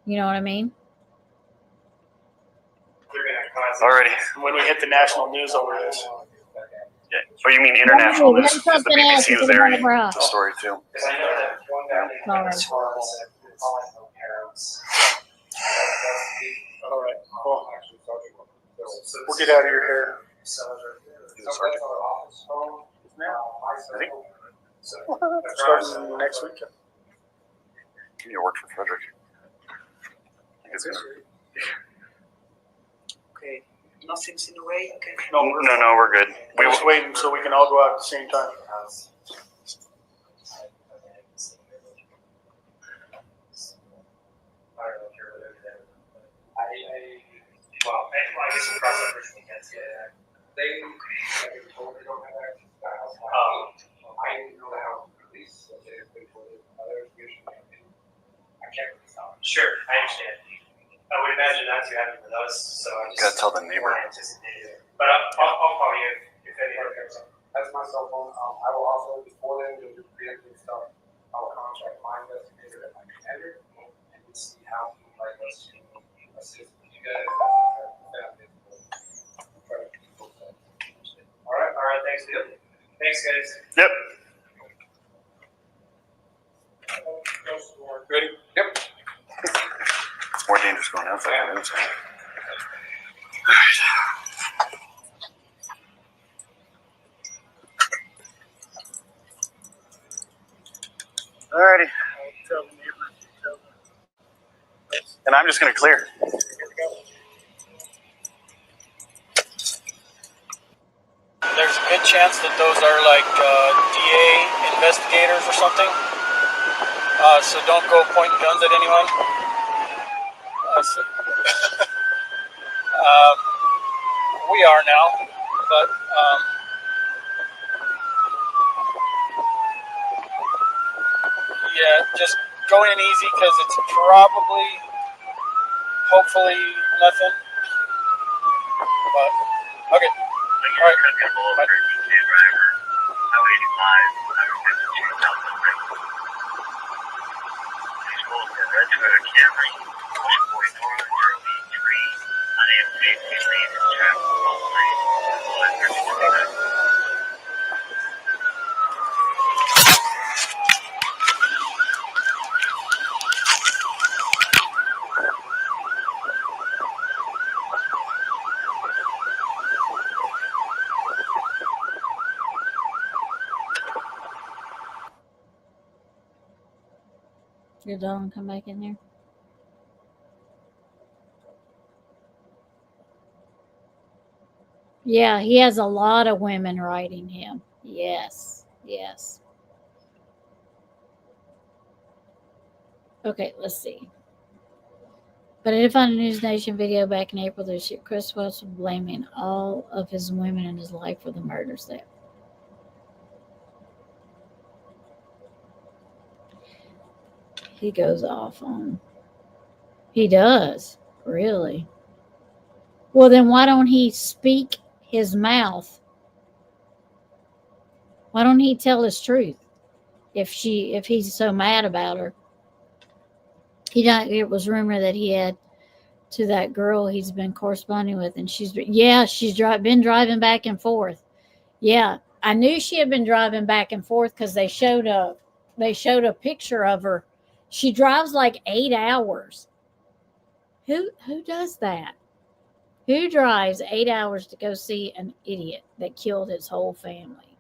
You know what I mean? Alrighty. When we hit the national news over this. Yeah. Oh, you mean international Hey, news? there's Because the something else. BBC was It's there. another bra. The story too. Because I know that one guy that Sorry. was horrible said calling no parents. All right. Well, we'll get out of your hair. Starting next week. You work for Frederick. I think it's gonna. Okay, nothing's in the way, okay. No, No, we're good. we're just waiting so we can all go out at the same time. I guess we'll cross that bridge when we get to it. They told they don't have access to the house. I didn't know the house was released, so they've been told others usually. I can't really tell. Sure, I understand. I would imagine not too happy with us, so I just. Gotta tell the neighbor. Anticipated it. But I'll call you if anything comes up. That's my cell phone. I will also, before then, do preemptive stuff. I will contact my investigator and my commander and see how he would like us to assist you guys. All right, thanks, Neil. Thanks, guys. Yep. Ready? Yep. It's more dangerous going outside than inside. Alrighty. And I'm just gonna clear. chance that those are like DA investigators or something. So don't go pointing guns at anyone. We are now, but yeah, just go in easy because it's probably, hopefully, nothing. But okay. All right. Your dog come back in there. Yeah, he has a lot of women writing him. Yes, yes. Okay, let's see. But I did find a News Nation video back in April that Chris was blaming all of his women in his life for the murders there. He goes off on. He does, really. Well, then why don't he speak his mouth? Why don't he tell his truth? If he's so mad about her, it was rumored that he had to that girl he's been corresponding with, and she's been driving back and forth. Yeah, I knew she had been driving back and forth because they showed a picture of her. She drives like 8 hours. Who does that? Who drives 8 hours to go see an idiot that killed his whole family?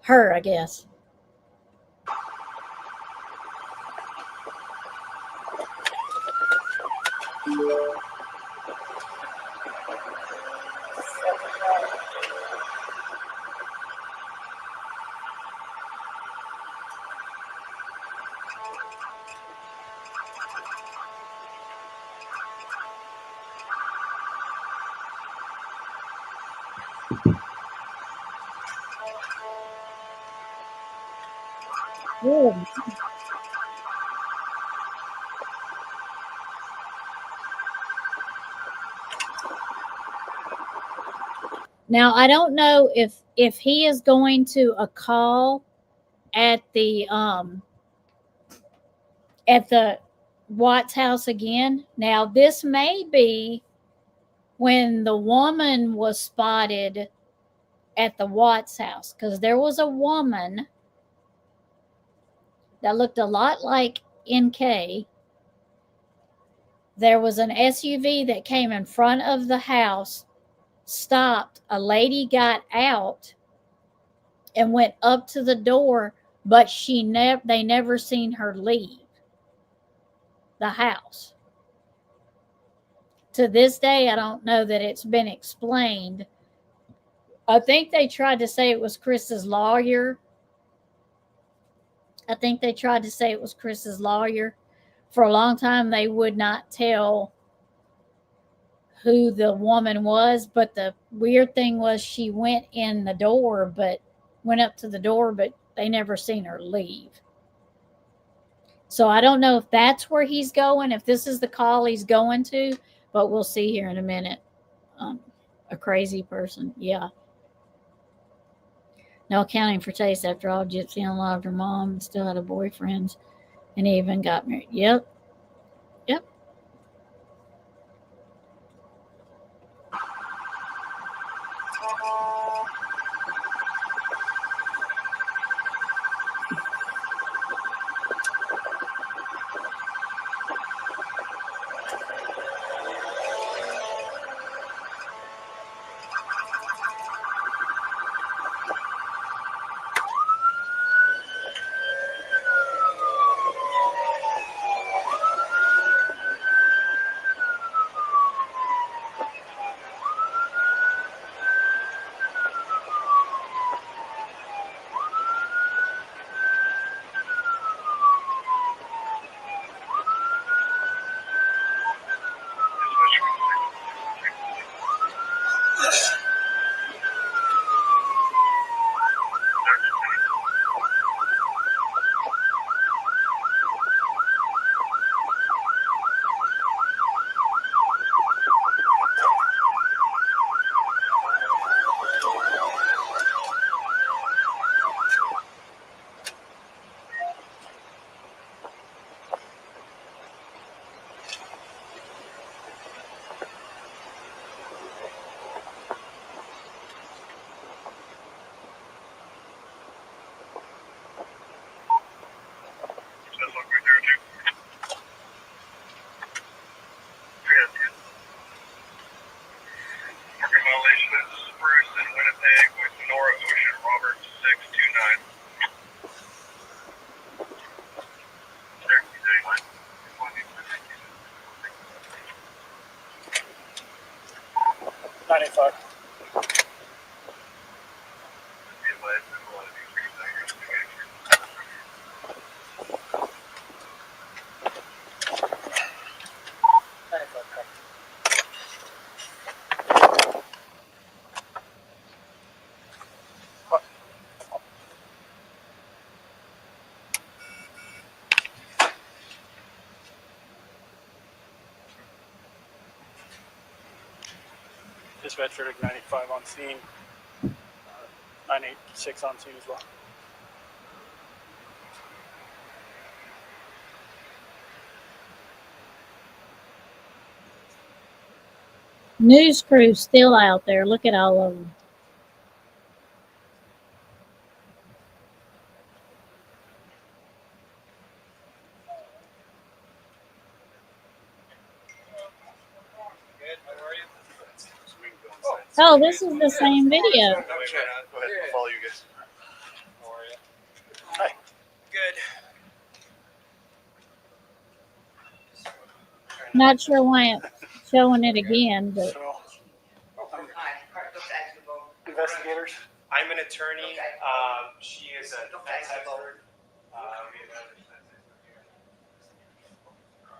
Her, I guess. Yeah. Now I don't know if he is going to a call at the Watts house again. Now this may be when the woman was spotted at the Watts house, because there was a woman that looked a lot like NK. There was an SUV that came in front of the house, stopped, a lady got out and went up to the door, but they never seen her leave the house. To this day, I don't know that it's been explained. I think they tried to say it was Chris's lawyer. For a long time, they would not tell who the woman was, but the weird thing was she went up to the door, but they never seen her leave. So I don't know if that's where he's going, if this is the call he's going to, but we'll see here in a minute. A crazy person, yeah. No accounting for taste. After all, Gypsy unloved her mom and still had a boyfriend, and he even got married. Yep. with Nora Ocean Roberts 629. $95. Dispatch verdict 95 on scene. 986 on scene as well. News crew still out there. Look at all of them. Good, how are you? Oh, this is the same video. Go ahead, I'll follow you guys. How are you? Hi. Good. Not sure why it's showing it again, but So, Alright, let's ask you about. investigators. I'm an attorney. She is a defense expert. We have another defense expert here.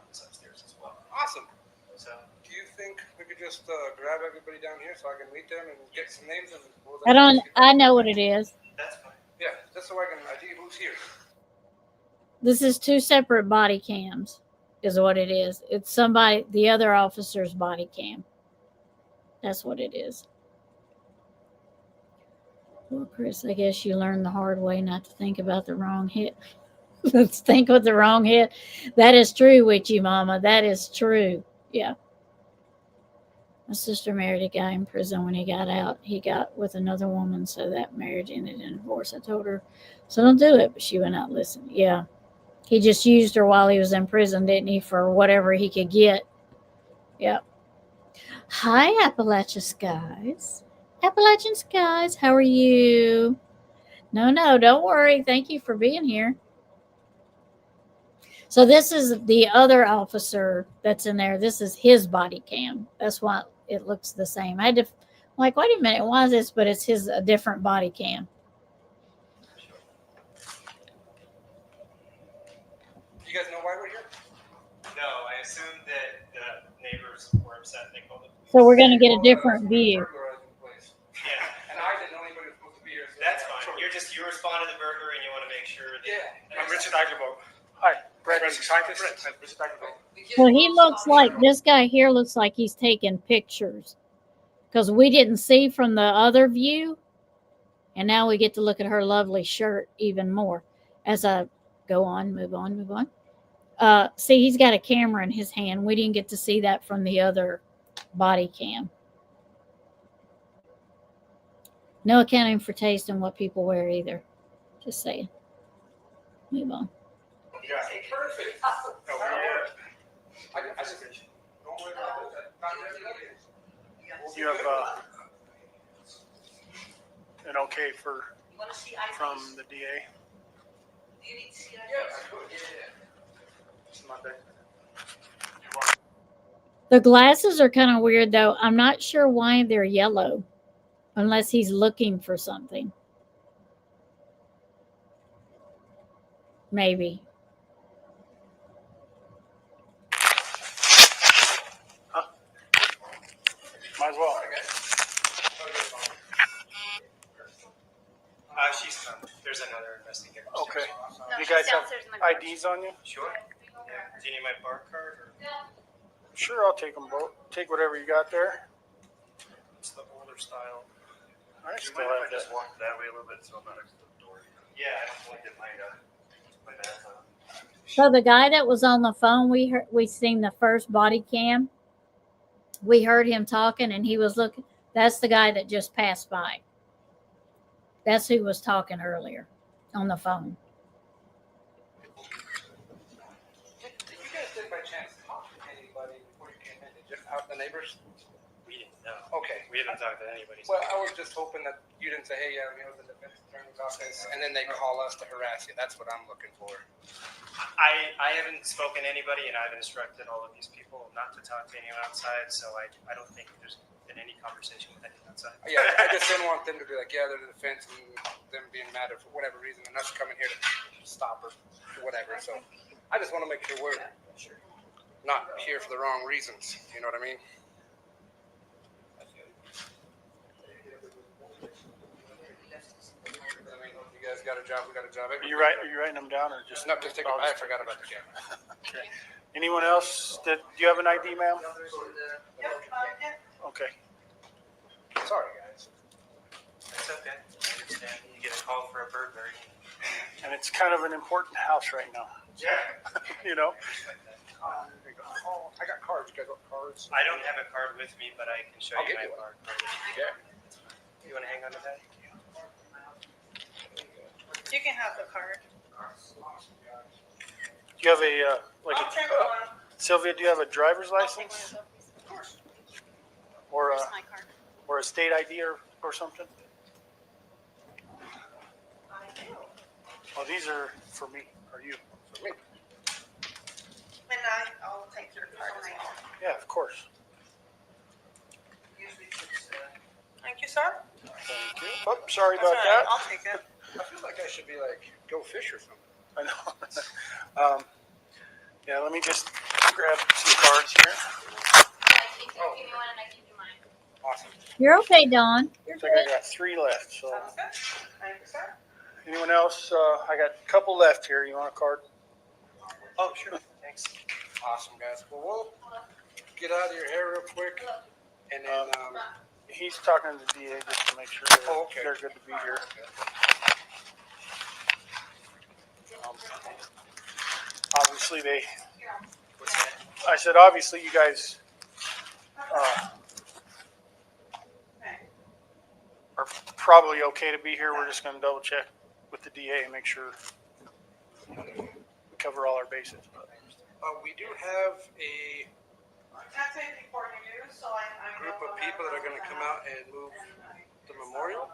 It's upstairs as well. Awesome. So, Do you think we could just grab everybody down here so I can meet them and get some names and I know what it is. that's fine. Yeah, just so I can ID who's here. This is two separate body cams, is what it is. It's the other officer's body cam. That's what it is. Well, Chris, I guess you learned the hard way not to think about the wrong hit. Let's think with the wrong hit. That is true, Witchy Mama. That is true. Yeah. My sister married a guy in prison. When he got out, he got with another woman, so that marriage ended in divorce. I told her, so don't do it, but she went out and listened. Yeah. He just used her while he was in prison, didn't he, for whatever he could get. Yep. Hi, Appalachia Skies. Appalachian Skies, how are you? No, don't worry. Thank you for being here. So this is the other officer that's in there. This is his body cam. That's why it looks the same. I had to, like, wait a minute, why is this? But it's a different body cam. You guys know why we're here? No, I assumed that the neighbors were upset and they called it. So we're going to get a different view. Burglarizing the place. Yeah, And I didn't know anybody was supposed to be here. So that's fine. You responded to the burger and you want to make sure that. Yeah. I'm Richard Agarbo. Hi, Brett, scientist. I'm Richard Agarbo. Well, he looks like, this guy here looks like he's taking pictures. Because we didn't see from the other view. And now we get to look at her lovely shirt even more. As I go on, move on. See, he's got a camera in his hand. We didn't get to see that from the other body cam. No accounting for taste and what people wear either. Just saying. Move on. Yeah. Perfect. Oh, I just don't worry about it. You have an okay You wanna see IDs? from the DA? Do you need to see IDs? Yeah, I could. Yeah. It's not there. The glasses are kind of weird, though. I'm not sure why they're yellow, unless he's looking for something. Maybe. Might as well. She's there's another investigator. Okay. No, You she's guys have downstairs in the garage. IDs on you? Sure. Yeah. Do you need my bar card or Sure, I'll take them both. Take whatever you got there. it's the older style? I Do you still mind have if I just that. walk that way a little bit so I'm not next to the door? Yeah, I don't like it. My dad's on. So the guy that was on the phone, we seen the first body cam. We heard him talking, and he was looking. That's the guy that just passed by. That's who was talking earlier on the phone. Did you guys by chance talk to anybody before you came in? Did you have the neighbors? We didn't know. Okay. We haven't talked to anybody. Well, I was just hoping that you didn't say, hey, yeah, I'm here with the defense attorney's office, and then they call us to harass you. That's what I'm looking for. I haven't spoken to anybody, and I've instructed all of these people not to talk to anyone outside, so I don't think there's been any conversation with anyone outside. Yeah, I just didn't want them to be like, yeah, they're the defense, and them being mad for whatever reason, and us coming here to stop or whatever. So I just want to make sure we're not here for the wrong reasons. You know what I mean? You guys got a job, we got a job. Are you writing them down or just? No, just take it. I forgot about the camera. Okay. Anyone else do you have an ID, ma'am? Okay. Sorry, guys. It's okay. I understand. You get a call for a burglary. And it's kind of an important house right now. Yeah. You know? Oh, I got cards. You guys want cards? I don't have a card with me, but I can show I'll you get my you one. card. Yeah. You want to hang on to that? You can have the card. Do you have a, I'll check one. Sylvia, do you have a driver's license? Of course. Or Where's my card? or a state ID or something? I do. Oh, these are for me, or you? For me. And I'll take your card. Yeah, of course. Thank you, sir. Thank you. Oh, sorry That's about all right. that. I'll take it. I feel like I should be like, go fish or something. I know. Yeah, let me just grab some cards here. Oh, Give me one and I give you mine. awesome. You're okay, Dawn. You're I think I good. got 3 left. So, Sounds good. Thank you, sir. anyone else? I got a couple left here. You want a card? Oh, sure. Thanks. Awesome, guys. Well, we'll get out of your hair real quick. And then, He's talking to the DA just to make sure Oh, okay. they're good to be here. Obviously, What's that? I said, obviously, you guys are probably okay to be here. We're just going to double check with the DA and make sure we cover all our bases. we do have a That's it before you do, so I group of people that are going to come out and move the memorial.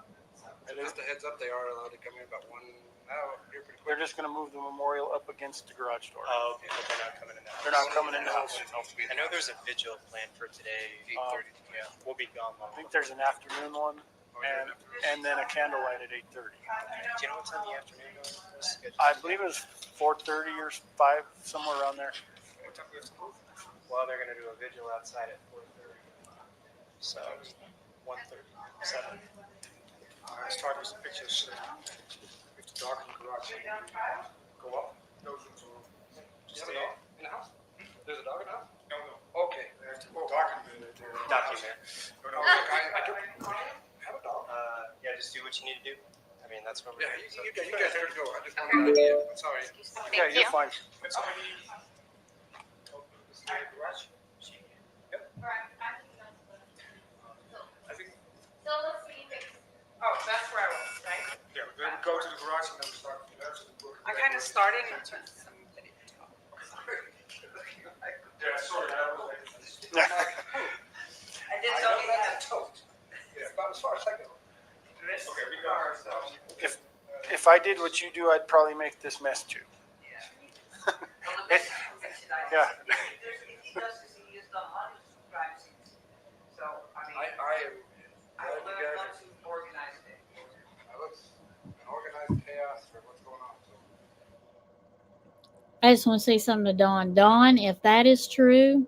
And just a heads up, they are allowed to come in about 1 hour here pretty quick. They're just going to move the memorial up against the garage door. Oh, okay. But they're not coming in the house. They're not coming in the house. I know there's a vigil planned for today. 8:30. Yeah, we'll be gone. I think there's an afternoon one and then a candlelight at 8:30. Do you know what's in the afternoon? I believe it was 4:30 or 5, somewhere around there. Well, they're going to do a vigil outside at 4:30. So, 1:30, 7. Let's talk with some pictures. If the dog in the garage. Go up. Those rooms are. Just stay in the house? There's a dog in the house? No. Okay. Document. I don't have a dog. Yeah, just do what you need to do. I mean, that's what we're Yeah, doing. you guys are go. I just wanted an idea. I'm sorry. Yeah, you're fine. I think. Oh, that's where I was, right? Yeah, then we go to the garage and then we start. I kind of started and took somebody to talk. Yeah, sorry. I did tell you that. Yeah, about as far as I go. Okay, we got ourselves. If I did what you do, I'd probably make this mess too. Yeah. He does this, he has done a lot of crime scenes. So, I mean, I am. I learned once you organized it. I look an organized chaos for what's going on. So. I just want to say something to Dawn. Dawn, if that is true,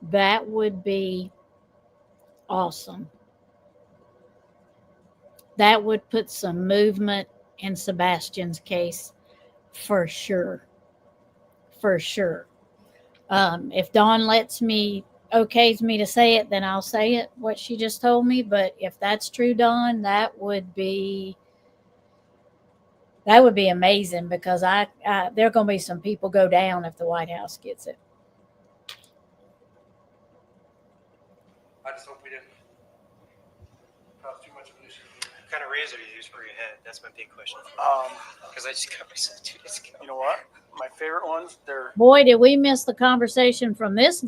that would be awesome. That would put some movement in Sebastian's case for sure. For sure. If Dawn lets me, okays me to say it, then I'll say it, what she just told me. But if that's true, Dawn, that would be amazing, because there are going to be some people go down if the White House gets it. I just hope we didn't cause too much of an issue. What kind of razor do you use for your head? That's my big question. Because I just got myself 2 days ago. You know what? My favorite ones, they're Boy, did we miss the conversation from this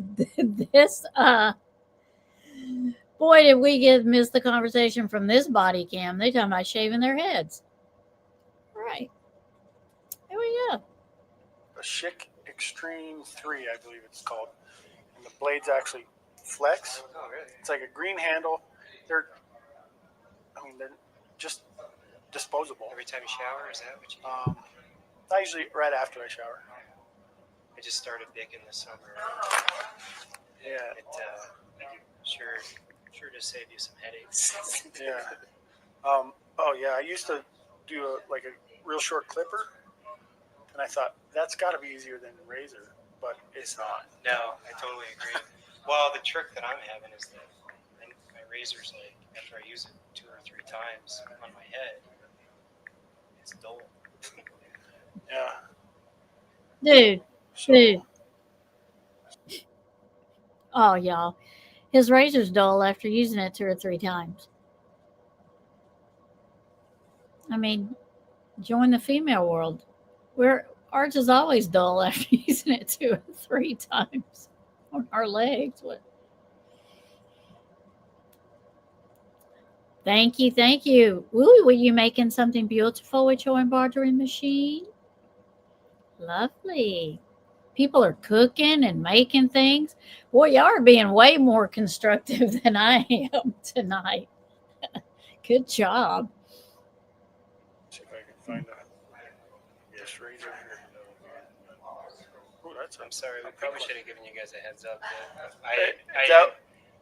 Boy, did we miss the conversation from this body cam. They talking about shaving their heads. All right. Here we go. The Schick Extreme 3, I believe it's called. And the blades actually flex. Oh, really? It's like a green handle. They're just disposable. Every time you shower, is that what you do? Not usually right after I shower. I just started baking this summer. Yeah. It sure does save you some headaches. Yeah. Oh yeah, I used to do a real short clipper, and I thought that's got to be easier than razor, but it's not. No, I totally agree. Well, the trick that I'm having is that my razor's like, after I use it 2 or 3 times on my head, it's dull. Yeah. Dude. So, Dude. Oh, y'all. His razor's dull after using it 2 or 3 times. I mean, join the female world. Ours is always dull after using it 2 or 3 times on our legs. What? Thank you, thank you. Ooh, were you making something beautiful with your embroidery machine? Lovely. People are cooking and making things. Boy, y'all are being way more constructive than I am tonight. Good job. see if I can find this razor here. Oh, I'm sorry, we probably should have given you guys a heads up. That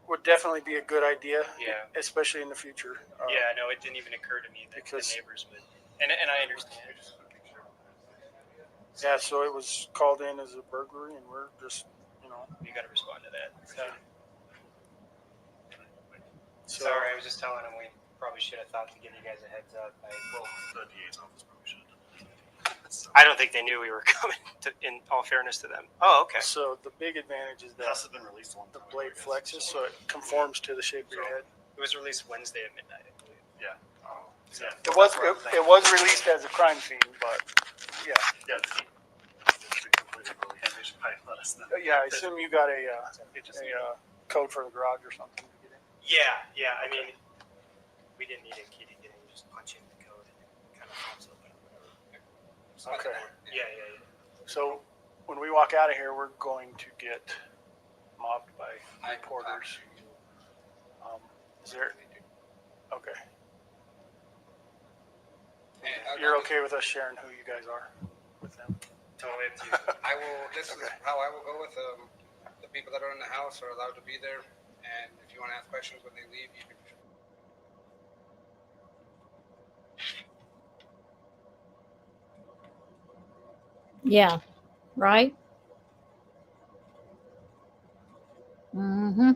would definitely be a good idea. Yeah. Especially in the future. Yeah, no, it didn't even occur to me that Because- the neighbors would. And I understand. Yeah, so it was called in as a burglary, and we're just, You got to respond to that. So, Sorry, I was just telling him we probably should have thought to give you guys a heads up. The DA's office probably should. I don't think they knew we were coming. In all fairness to them. Oh, okay. So the big advantage is The that house has been released one the time. blade flexes, so it conforms to the shape of your head. It was released Wednesday at midnight, I believe. Yeah. So, It was released as a crime scene, but yeah. Yeah. They should probably let us know. Yeah, I assume you got a code for the garage or something to get in. Yeah. I mean, we didn't need a key to get in. You just punch in the code and it kind of pops open. Okay. Yeah. So when we walk out of here, we're going to get mobbed by reporters. Is there? Okay. You're okay with us sharing who you guys are with them? Totally up to you. I will. This is how I will go with the people that are in the house are allowed to be there, and if you want to ask questions when they leave, you can. Yeah. Right? Mm-hmm.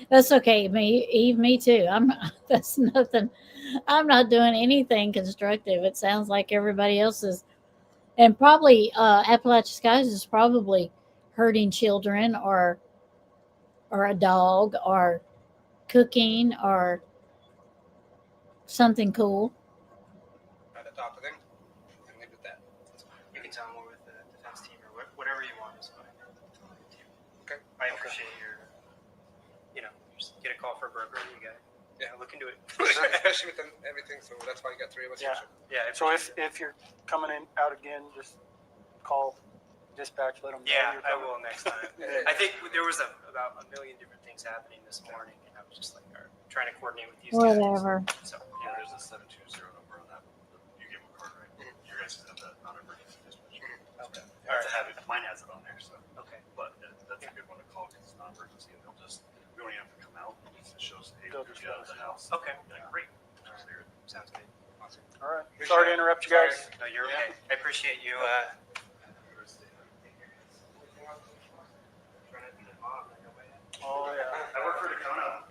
That's okay. Me too. That's nothing. I'm not doing anything constructive. It sounds like everybody else is, and probably Appalachia Skies is probably hurting children or a dog or cooking or something cool. At the top of them, and leave it at that. You can tell them we're with the defense team or whatever you want is fine. Okay. I appreciate your, just get a call for a burglary. You got it. Yeah, look into it. Especially with everything, so that's why you got 3 of us. Yeah. Here, Yeah. So if you're coming in out again, just call dispatch. Let them know. Yeah, you're I coming. will next time. Yeah. I think there was about a million different things happening this morning, and I was just like trying to coordinate with these Whatever. guys. So Yeah, there's a 720 number on that. You gave them a card, right? You guys have that non-emergency dispatch. okay, All right. Have it. Mine has it on there, so. okay. But that's a good one to call because it's non-emergency, and they'll just, we don't even have to come out. It just shows, hey, They'll we're just get out of the house. Okay. Like, great. Sounds good. Awesome. All right. Sorry to interrupt you guys. No, you're okay. I appreciate you. Oh yeah. I work for Dakota.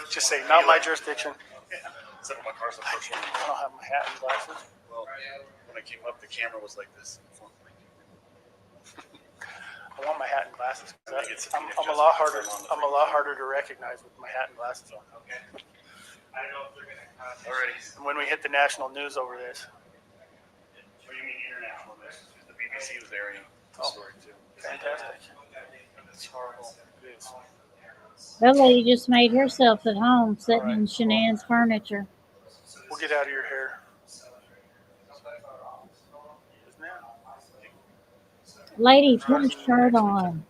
Just say not my jurisdiction. Except for my car's unfortunately. I don't have my hat and glasses. Well, when I came up, the camera was like this. I want my hat and glasses. I think it's- I'm a lot harder. I'm a lot harder to recognize with my hat and glasses on. Okay. I don't know if they're gonna. Alrighty. And when we hit the national news over this, What do you mean international? The BBC was airing. story too. Fantastic. It's horrible. It is. That lady just made herself at home sitting Alright, in Shanann's furniture. We'll get out of your hair. Isn't it? Lady, put a shirt on.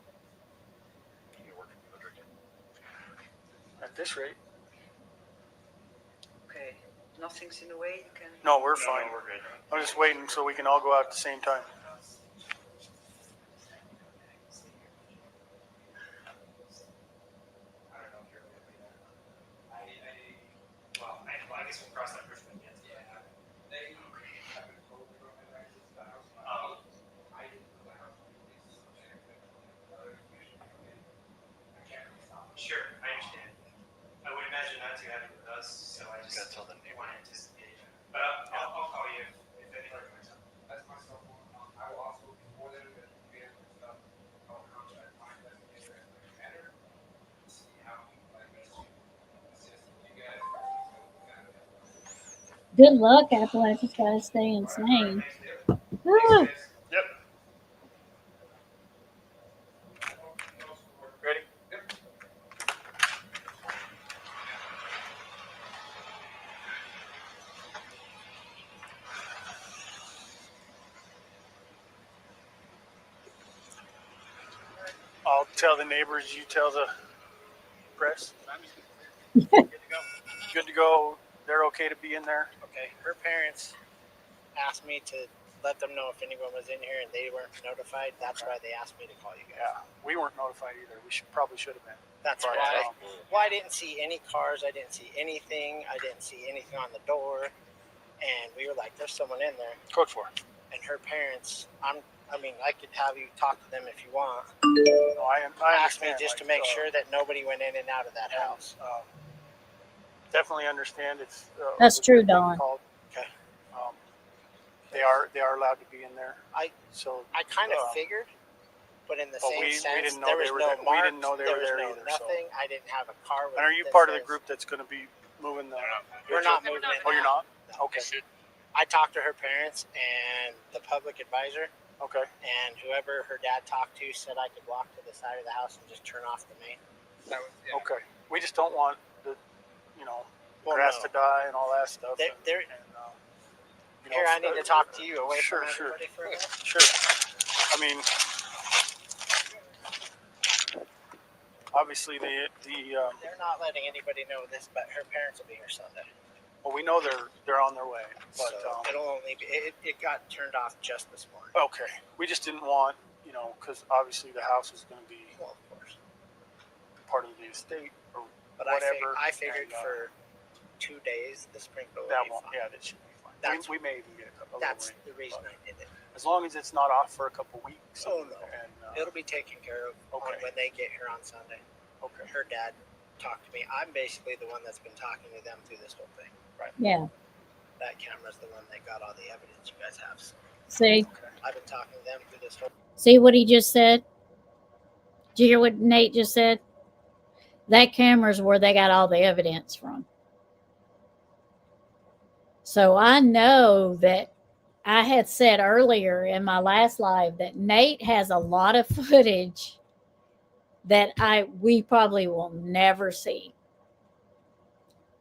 At this rate. Okay, nothing's in the way, you can. No, we're fine. we're good. I'm just waiting so we can all go out at the same time. I guess we'll cross that bridge when we get to it. Sure, I understand. I would imagine not too happy with us, so I just want to anticipate. But I'll call you if anything comes up. That's my cell phone. I will also, before then, get stuff. I'll contact my investigator in that manner. See how he might best assist you guys. Good luck, Appalachia's gotta stay insane. Ah, Yep. Ready? I'll tell the neighbors, you tell the press. Good to go. They're okay to be in there. Okay, her parents asked me to let them know if anyone was in here and they weren't notified. That's why they asked me to call you guys. Yeah, we weren't notified either. We probably should have been. That's Right. why. Well, I didn't see any cars. I didn't see anything. I didn't see anything on the door. And we were like, there's someone in there. Code 4. And her parents, I could have you talk to them if you want. No, I Asked me understand. just to make sure that nobody went in and out of that house. Definitely understand. It's That's it was true, being Dawn. called. Okay. They are allowed to be in there. I kind of figured, but in the But same we sense, didn't know there they was were no there. We marks, didn't know they were was there no either, so. nothing. I didn't have a car. And are you that part of the says- group that's going to be moving the? We're not moving it. Oh, you're now. not? Okay. I talked to her parents and the public advisor, Okay. and whoever her dad talked to said I could walk to the side of the house and just turn off the main. Okay. We just don't want the, Well, grass no. to die and all that stuff. There- and, there- you know, Here, I need to talk to you away Sure, from sure. everybody for a minute. Sure. I mean, obviously They're not letting anybody know this, but her parents will be here Sunday. well, we know they're on their way, but So it'll only be, it got turned off just this morning. okay. We just didn't want, because obviously the house is going to be Well, of course. part of the estate or But whatever. I figured and, for 2 days the sprinkler that will be won't. fine. Yeah, that should be fine. That's- We may even get a little That's rain, the reason but I did it. as long as it's not off for a couple weeks. Oh, no. And, It'll be taken care of Okay. when they get here on Sunday. okay. Her dad talked to me. I'm basically the one that's been talking to them through this whole thing. yeah. That camera's the one that got all the evidence you guys have. So See, I've been talking to them through this whole. see what he just said? Did you hear what Nate just said? That camera's where they got all the evidence from. So I know that I had said earlier in my last live that Nate has a lot of footage that we probably will never see.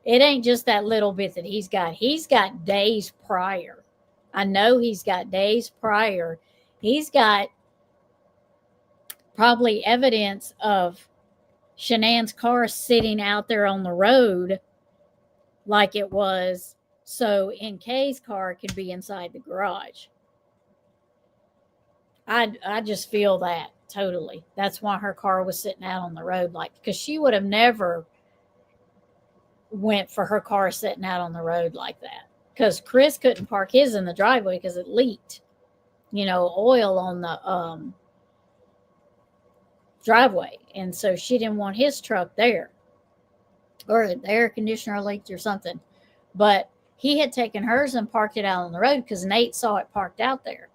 It ain't just that little bit that he's got. He's got days prior. I know he's got days prior. He's got probably evidence of Shanann's car sitting out there on the road like it was, so NK's car could be inside the garage. I just feel that totally. That's why her car was sitting out on the road, because she would have never went for her car sitting out on the road like that. Because Chris couldn't park his in the driveway because it leaked, oil on the driveway, and so she didn't want his truck there, or the air conditioner leaked or something. But he had taken hers and parked it out on the road because Nate saw it parked out there.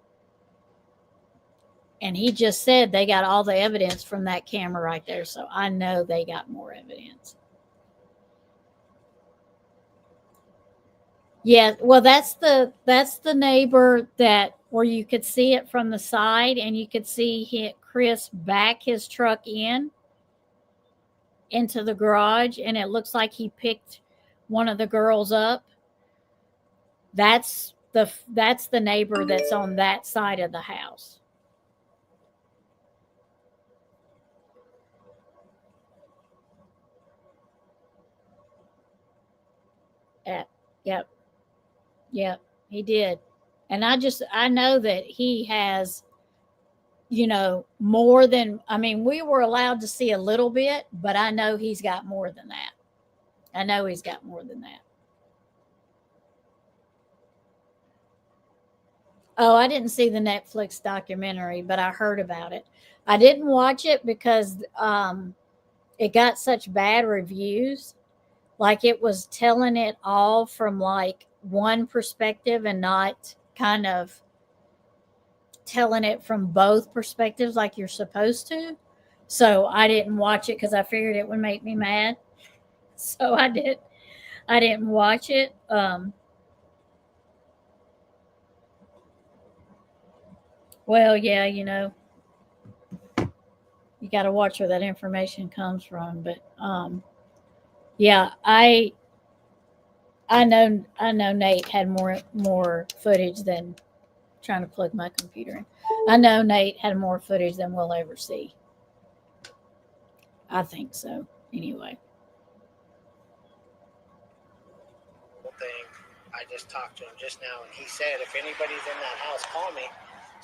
And he just said they got all the evidence from that camera right there. So I know they got more evidence. Yeah, well, that's the neighbor that or you could see it from the side, and you could see Chris back his truck into the garage, and it looks like he picked one of the girls up. That's the neighbor that's on that side of the house. Yep. Yep, he did. And I know that he has, more than, we were allowed to see a little bit, but I know he's got more than that. I know he's got more than that. Oh, I didn't see the Netflix documentary, but I heard about it. I didn't watch it because it got such bad reviews. Like, it was telling it all from like one perspective and not kind of telling it from both perspectives like you're supposed to. So I didn't watch it because I figured it would make me mad. So I didn't watch it. Well, yeah, you got to watch where that information comes from. But yeah, I know Nate had more footage than trying to plug my computer in. I know Nate had more footage than we'll ever see. I think so. Anyway. Thing. I just talked to him just now, and he said if anybody's in that house, call me.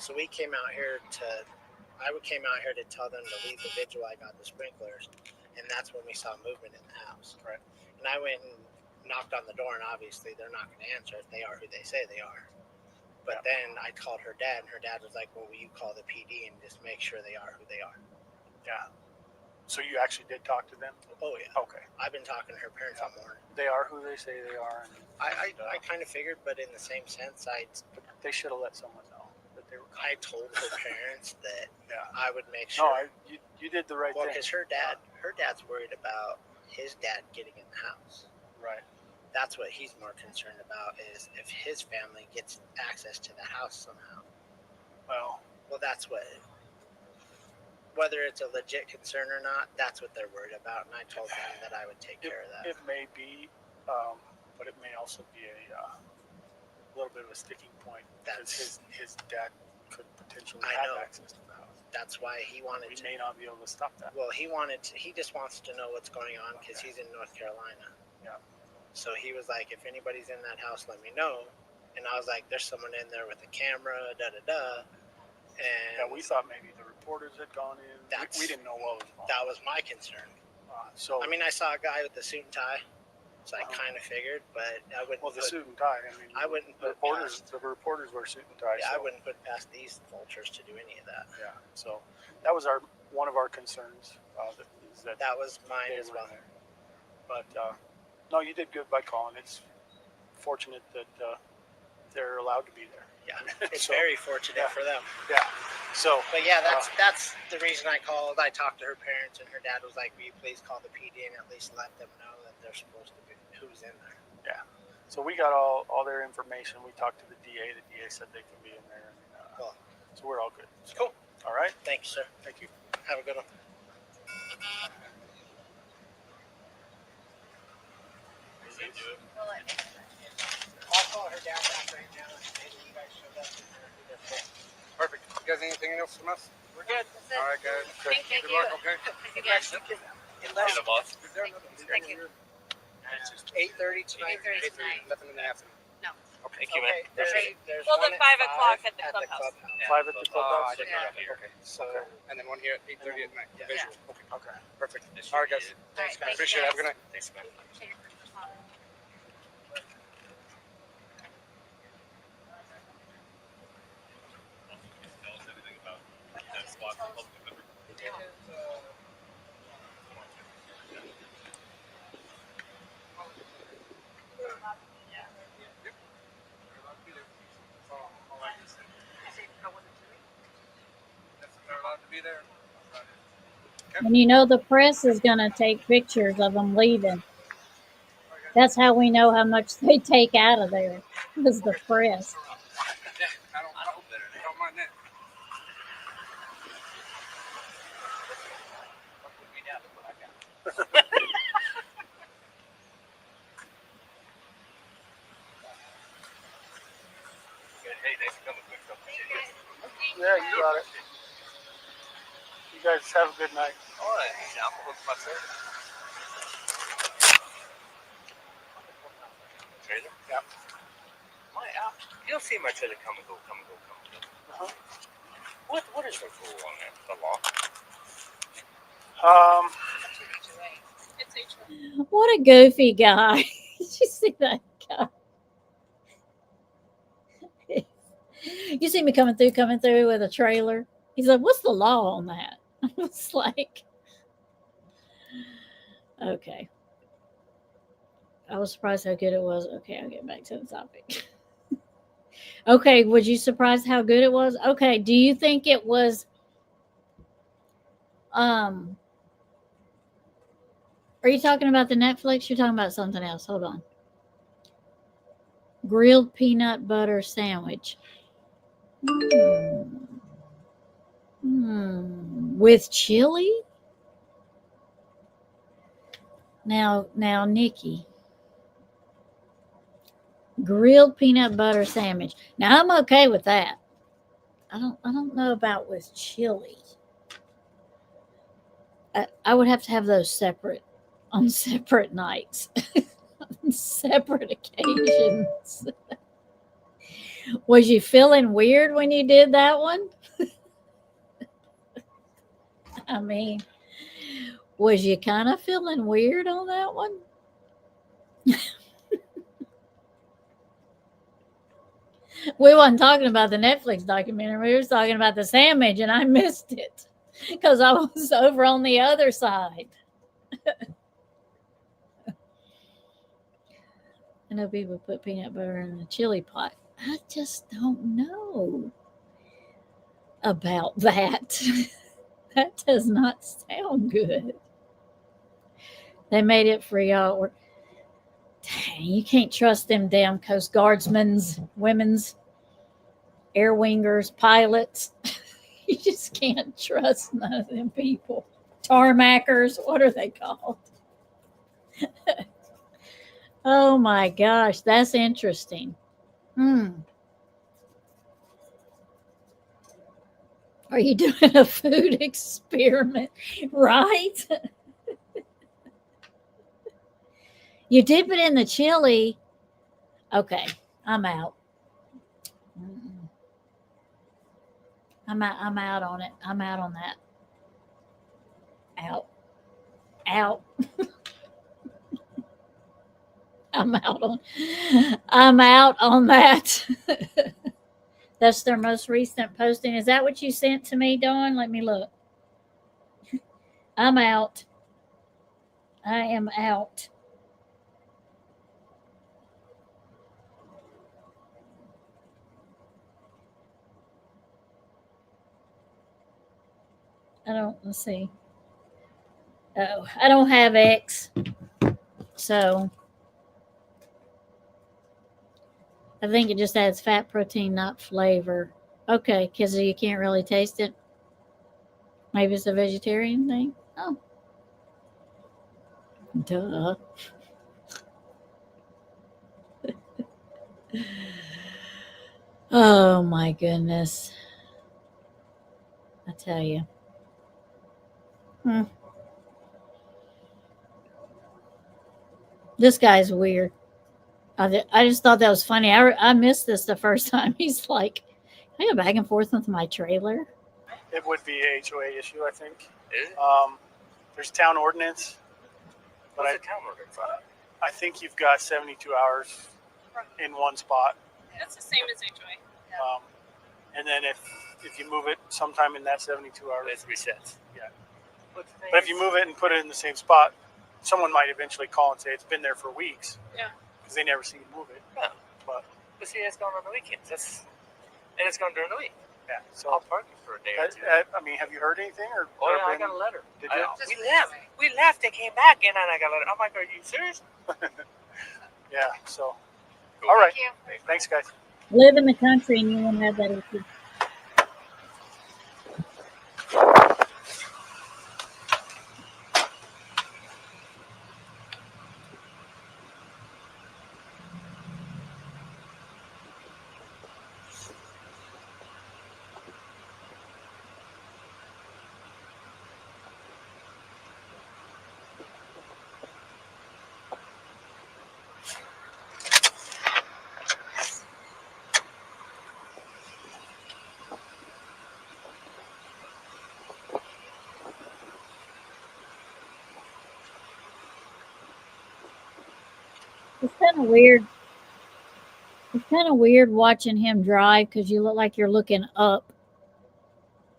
So we came out here to tell them to leave the vigil. I got the sprinklers, and that's when we saw movement in the house. Right. And I went and knocked on the door, and obviously they're not going to answer if they are who they say they are. But then I called her dad, and her dad was like, well, will you call the PD and just make sure they are who they are? Yeah. So you actually did talk to them? Oh, yeah. Okay. I've been talking to her parents all morning. They are who they say they are. And I kind of figured, but in the same sense, they should have let someone know that they were. I told her parents that Yeah. I would make sure. No, you did the right Well, thing. because her dad's worried about his dad getting in the house. Right. That's what he's more concerned about, is if his family gets access to the house somehow. Well, That's whether it's a legit concern or not, that's what they're worried about. And I told them that I would take care of that. it may be, but it may also be a little bit of a sticking point. Because his dad could potentially have access to the house. That's why he wanted We to. may not be able to stop that. Well, he just wants to know what's going on because he's in North Carolina. Yeah. So he was like, if anybody's in that house, let me know. And I was like, there's someone in there with a camera, And Yeah, we thought maybe the reporters had gone in. We didn't know what was going on. That was my concern. So I mean, I saw a guy with a suit and tie, so I kind of figured, but I wouldn't. Well, the suit and tie. I wouldn't. The reporters wear suit and tie. Yeah, so. I wouldn't put past these vultures to do any of that. Yeah. So that was one of our concerns. That was mine as well. There. But no, you did good by calling. It's fortunate that they're allowed to be there. Yeah, it's very fortunate for them. Yeah. So. But yeah, that's the reason I called. I talked to her parents, and her dad was like, "Will you please call the PD and at least let them know that they're supposed to be who's in there?" Yeah. So we got all their information. We talked to the DA. The DA said they can be in there. And, Cool. So we're all good. Cool. All right. Thank you, sir. Thank you. Have a good one. I'll call her dad back right now. Maybe you guys showed up. Perfect. You guys need anything else from us? We're good. All right, guys. Thank Good you. luck, okay? Unless, Is there another Thank you. it's just 8:30 tonight. 8:30 tonight. Nothing in the afternoon. Okay, there's Well, one then at 5 o'clock at the clubhouse. 5 at the Oh, I clubhouse. didn't know that. Okay. So, And then one here at 8:30 at night. Yeah. Visual. Okay. Okay. Perfect. All right, guys. thanks, guys. Appreciate it. Have a good night. Thanks, man. They're allowed to be there. And the press is going to take pictures of them leaving. That's how we know how much they take out of there, is the press. I hope that Have a good night. All right, I'm gonna look myself. Trailer? Yeah. You'll see my trailer come and go, come and go, come and go. What is the rule on that? The law? What a goofy guy. Did you see that guy? You see me coming through with a trailer. He's like, what's the law on that? I was like, okay. I was surprised how good it was. Okay, I'll get back to the topic. Okay, was you surprised how good it was? Okay, do you think it was are you talking about the Netflix? You're talking about something else. Hold on. Grilled peanut butter sandwich. With chili? Now, Nikki. Grilled peanut butter sandwich. Now I'm okay with that. I don't know about with chili. I would have to have those separate on separate nights, on separate occasions. Was you feeling weird when you did that one? I mean, was you kind of feeling weird on that one? We wasn't talking about the Netflix documentary. We were talking about the sandwich, and I missed it because I was over on the other side. I know people put peanut butter in the chili pot. I just don't know about that. That does not sound good. They made it for y'all. Dang, you can't trust them damn Coast Guardsmen's, women's, air wingers, pilots. You just can't trust none of them people. Tarmackers, what are they called? Oh my gosh, that's interesting. Are you doing a food experiment? Right? You dip it in the chili. Okay, I'm out. I'm out on it. I'm out on that. Out. I'm out on that. That's their most recent posting. Is that what you sent to me, Dawn? Let me look. I'm out. I am out. Let's see. Oh, I don't have X. So I think it just adds fat, protein, not flavor. Okay, because you can't really taste it. Maybe it's a vegetarian thing. Oh. Duh. Oh my goodness. I tell you. This guy's weird. I just thought that was funny. I missed this the first time. He's like, I go back and forth with my trailer. It would be a HOA issue, I think. Is it? There's town ordinance. But What's the town ordinance on it? I think you've got 72 hours in one spot. That's the same as HOA. And then if you move it sometime in that 72 hours, It resets. Yeah. But if you move it and put it in the same spot, someone might eventually call and say it's been there for weeks. Yeah. Because they never see you move it. Yeah. But see, it's going on the weekends. And it's going during the week. yeah. So I'll park it for a day or two. have you heard anything or? Oh or yeah, I been- got a letter. Did you? We left and came back in, and I got a letter. I'm like, are you serious? Yeah. So. Cool. All right. Thank you. Thanks, guys. Live in the country and you won't have that issue. kind of weird. It's kind of weird watching him drive because you look like you're looking up,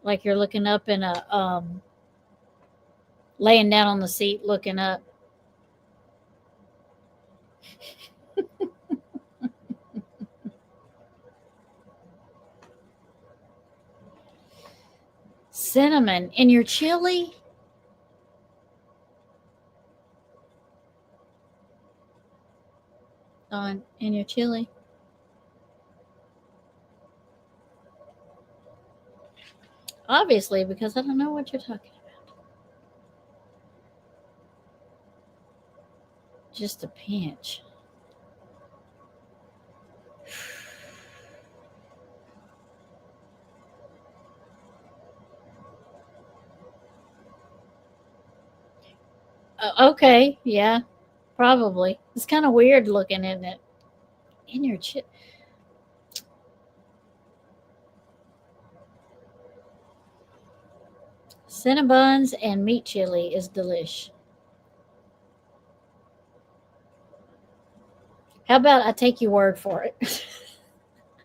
like you're looking up in a laying down on the seat, looking up. Cinnamon in your chili? In your chili? Obviously, because I don't know what you're talking about. Just a pinch. Okay, yeah, probably. It's kind of weird looking, isn't it? In your chili. Cinnabuns and meat chili is delish. How about I take your word for it?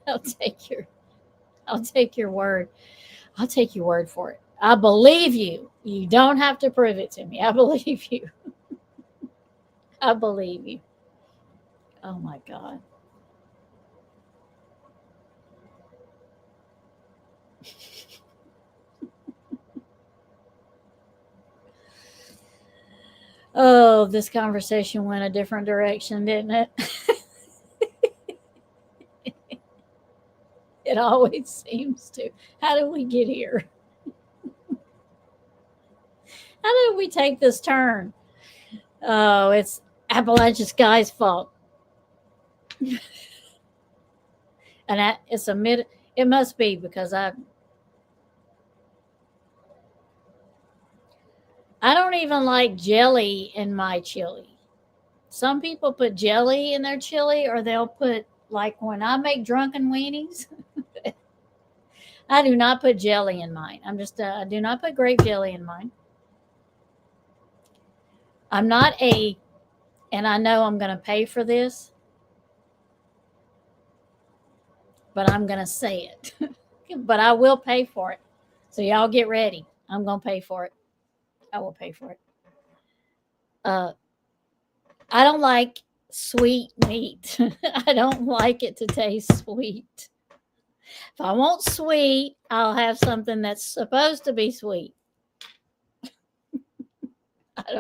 I'll take your word. I'll take your word for it. I believe you. You don't have to prove it to me. I believe you. I believe you. Oh my God. Oh, this conversation went a different direction, didn't it? It always seems to. How did we get here? How did we take this turn? Oh, it's Appalachian Sky's fault. And it must be because I don't even like jelly in my chili. Some people put jelly in their chili, or they'll put, like when I make drunken weenies, I do not put jelly in mine. I do not put grape jelly in mine. I'm not and I know I'm going to pay for this, but I'm going to say it. But I will pay for it. So y'all get ready. I'm going to pay for it. I will pay for it. I don't like sweet meat. I don't like it to taste sweet. If I want sweet, I'll have something that's supposed to be sweet. I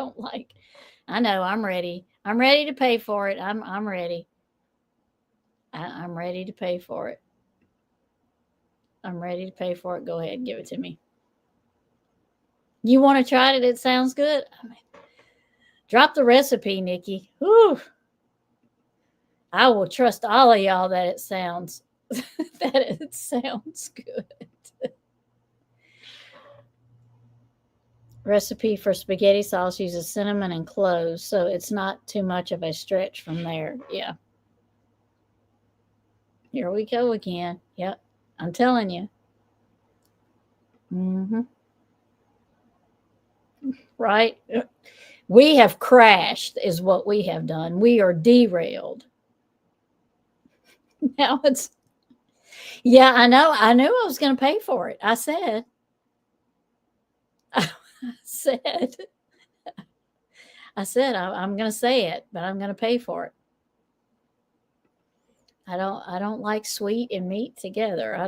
know, I'm ready. I'm ready to pay for it. I'm ready. I'm ready to pay for it. I'm ready to pay for it. Go ahead, give it to me. You want to try it? It sounds good. Drop the recipe, Nikki. Whew. I will trust all of y'all that it sounds good. Recipe for spaghetti sauce uses cinnamon and cloves, so it's not too much of a stretch from there. Yeah. Here we go again. Yep. I'm telling you. Mm-hmm. Right? We have crashed is what we have done. We are derailed. Now yeah, I know. I knew I was going to pay for it. I said I'm going to say it, but I'm going to pay for it. I don't like sweet and meat together. I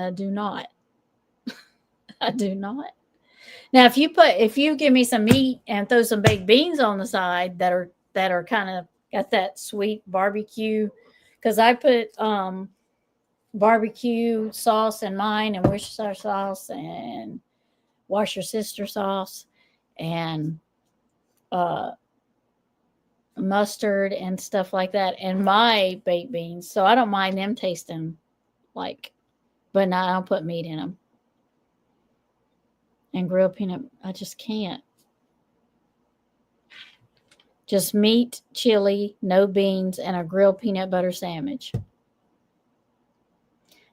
do not. I do not. Now, if you give me some meat and throw some baked beans on the side that are kind of got that sweet barbecue, because I put barbecue sauce in mine and Worcestershire sauce and wash your sister sauce and mustard and stuff like that, and my baked beans. So I don't mind them tasting like, but I don't put meat in them. And grilled peanut, I just can't. Just meat, chili, no beans, and a grilled peanut butter sandwich.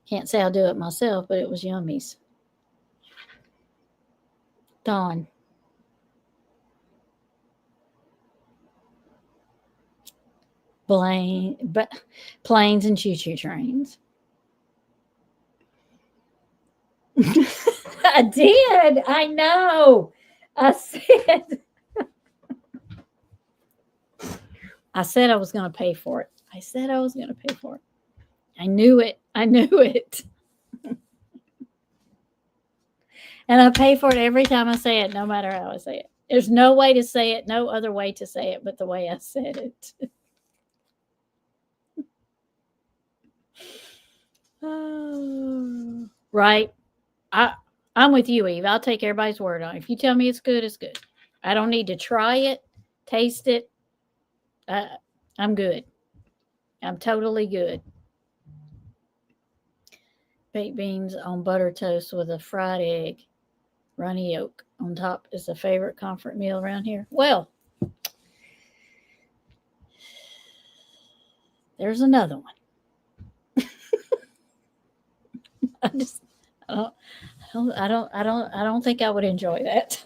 Can't say I'll do it myself, but it was yummies. Dawn. planes and choo-choo trains. I did. I know. I said I was going to pay for it. I said I was going to pay for it. I knew it. I knew it. And I pay for it every time I say it, no matter how I say it. There's no way to say it, no other way to say it but the way I said it. Oh, right. I'm with you, Eve. I'll take everybody's word on it. If you tell me it's good, it's good. I don't need to try it, taste it. I'm good. I'm totally good. Baked beans on butter toast with a fried egg, runny yolk on top is a favorite comfort meal around here. Well, there's another one. I don't think I would enjoy that.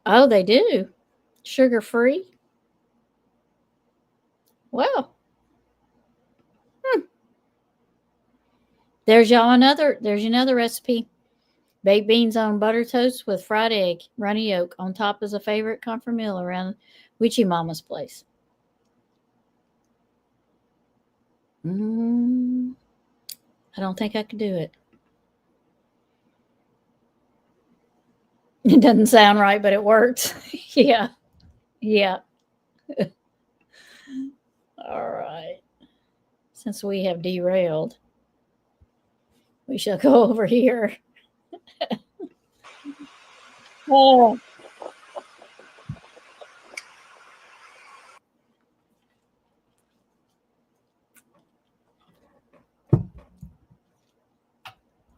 Oh, they do. Sugar free. Well. There's another recipe. Baked beans on butter toast with fried egg, runny yolk. On top is a favorite comfort meal around Witchy Mama's place. I don't think I could do it. It doesn't sound right, but it works. Yeah. All right. Since we have derailed, we shall go over here. Oh.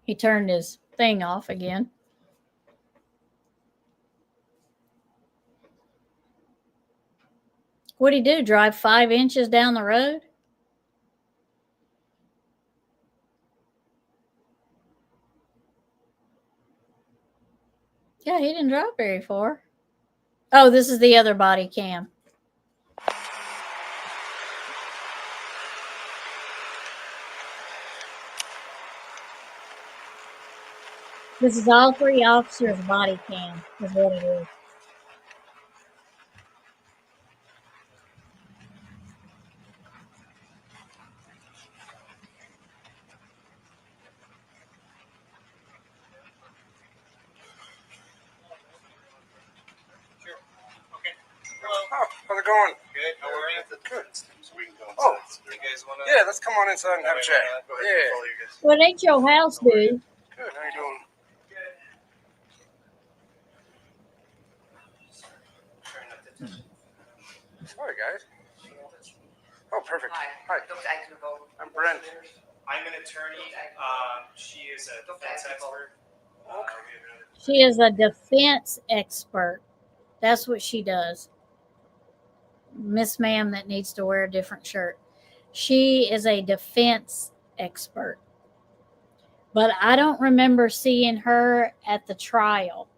He turned his thing off again. What'd he do? Drive 5 inches down the road? Yeah, he didn't drive very far. Oh, this is the other body cam. This is all 3 officers' body cam, is what it is. Oh, how's it going? Good. How are you? Good. Oh, You guys want to? Yeah, let's come on inside and have a chat. Yeah. What ain't your house, dude? Good. How you doing? Sorry, guys. Oh, perfect. Hi. I'm Brent. I'm an attorney. She is a defense expert. She is a defense expert. That's what she does. Miss Ma'am that needs to wear a different shirt. She is a defense expert. But I don't remember seeing her at the trial.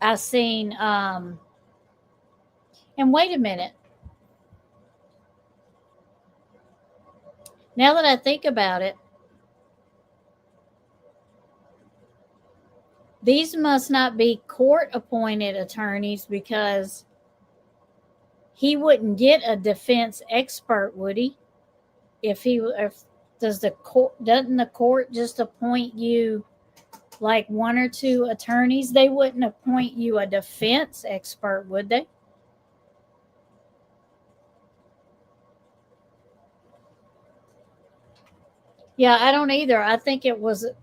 I seen, and wait a minute. Now that I think about it, these must not be court-appointed attorneys because he wouldn't get a defense expert, would he? Doesn't the court just appoint you like 1 or 2 attorneys? They wouldn't appoint you a defense expert, would they? Yeah, I don't either. I think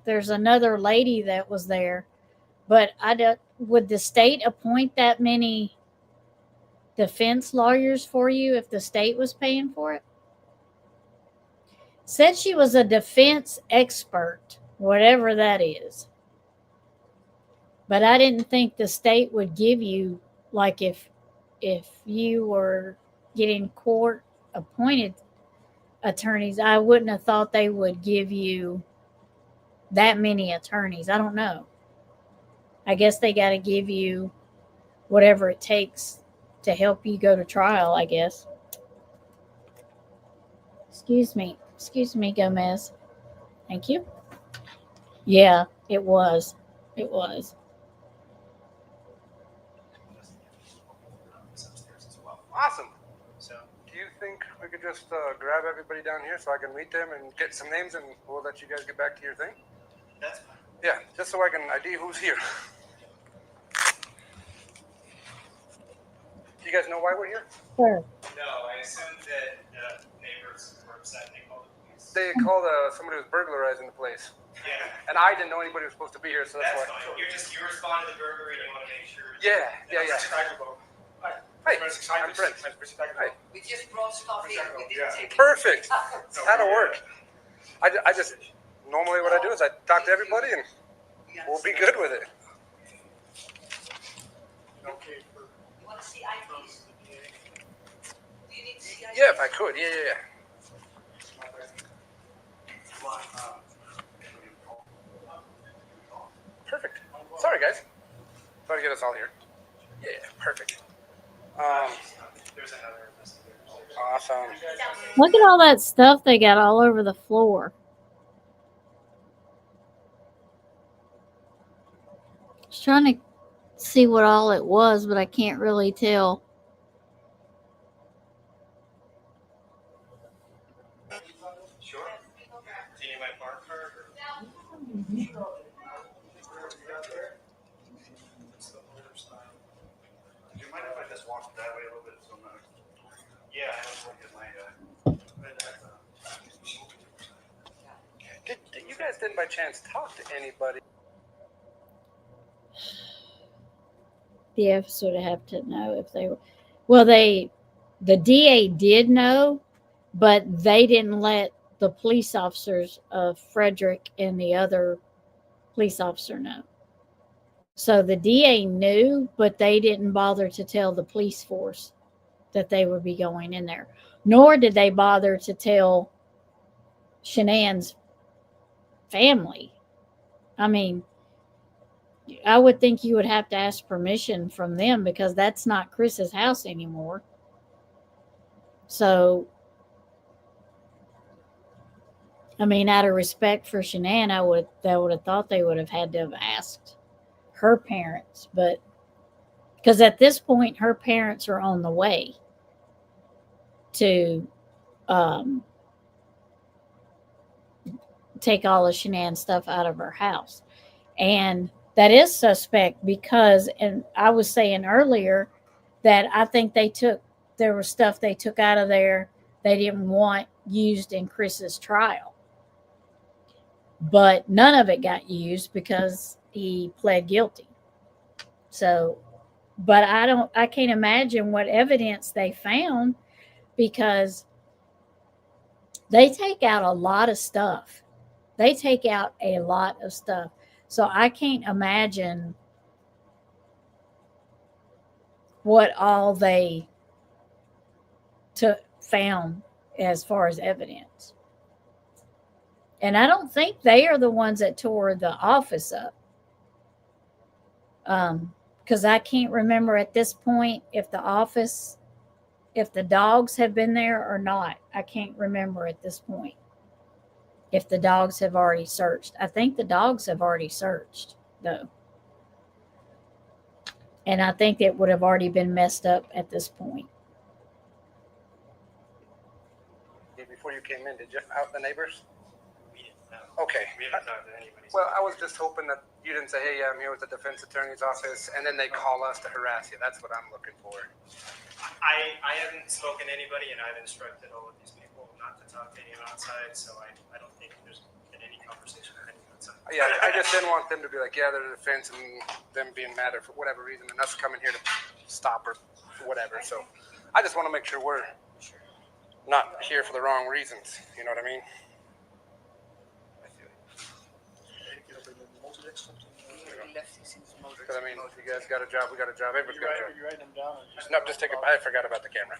there's another lady that was there, but would the state appoint that many defense lawyers for you if the state was paying for it? Said she was a defense expert, whatever that is. But I didn't think the state would give you, like if you were getting court appointed attorneys, I wouldn't have thought they would give you that many attorneys. I don't know. I guess they got to give you whatever it takes to help you go to trial, I guess. Excuse me, Gomez. Thank you. Yeah, it was. It was. Awesome. So Do you think we could just grab everybody down here so I can meet them and get some names, and we'll let you guys get back to your thing? that's fine. Yeah, just so I can ID who's here. Do you guys know why we're here? Sure. No, I assumed that the neighbors were upset and they called the police. They called somebody who was burglarizing the place, Yeah, and I didn't know anybody was supposed to be here, so that's that's why. fine. You respond to the burger and you want to make sure. Yeah. Hi, I'm Brent. Hi. We just brought stuff in, we didn't take it. Perfect. That'll work. I just normally what I do is I talk to everybody and we'll be good with it. You want to see IDs? Do you need to see IDs? Yeah, if I could. Yeah. Perfect. Sorry, guys. Trying to get us all here. Yeah, perfect. There's another investigator. Awesome. Look at all that stuff they got all over the floor. Just trying to see what all it was, but I can't really tell. Sure. Do you need my bar card or? Do you mind if I just walk that way a little bit? So I'm not. Yeah. You guys didn't by chance talk to anybody? The officer would have to know if they were. Well, the DA did know, but they didn't let the police officers of Frederick and the other police officer know. So the DA knew, but they didn't bother to tell the police force that they would be going in there. Nor did they bother to tell Shanann's family. I mean, I would think you would have to ask permission from them because that's not Chris's house anymore. So, I mean, out of respect for Shanann, I would have thought they would have had to have asked her parents, but because at this point her parents are on the way to take all of Shanann's stuff out of her house. And that is suspect because, and I was saying earlier that I think there was stuff they took out of there they didn't want used in Chris's trial. But none of it got used because he pled guilty. So, but I can't imagine what evidence they found because they take out a lot of stuff. They take out a lot of stuff. So I can't imagine what all they found as far as evidence. And I don't think they are the ones that tore the office up. Because I can't remember at this point if the dogs have been there or not. I can't remember at this point if the dogs have already searched. I think the dogs have already searched, though. And I think it would have already been messed up at this point. Before you came in, did you out the neighbors? We didn't know. Okay. We haven't talked to anybody. Well, I was just hoping that you didn't say, hey, I'm here with the defense attorney's office, and then they call us to harass you. That's what I'm looking for. I haven't spoken to anybody, and I've instructed all of these people not to talk to anyone outside, so I don't think there's been any conversation with anyone outside. Yeah, I just didn't want them to be like, yeah, they're the defense, and them being mad or for whatever reason, and us coming here to stop or whatever. So I just want to make sure we're not here for the wrong reasons. You know what I mean? Because I mean, you guys got a job, we got a job, everybody's got a job. You write them down. No, just take it. I forgot about the camera.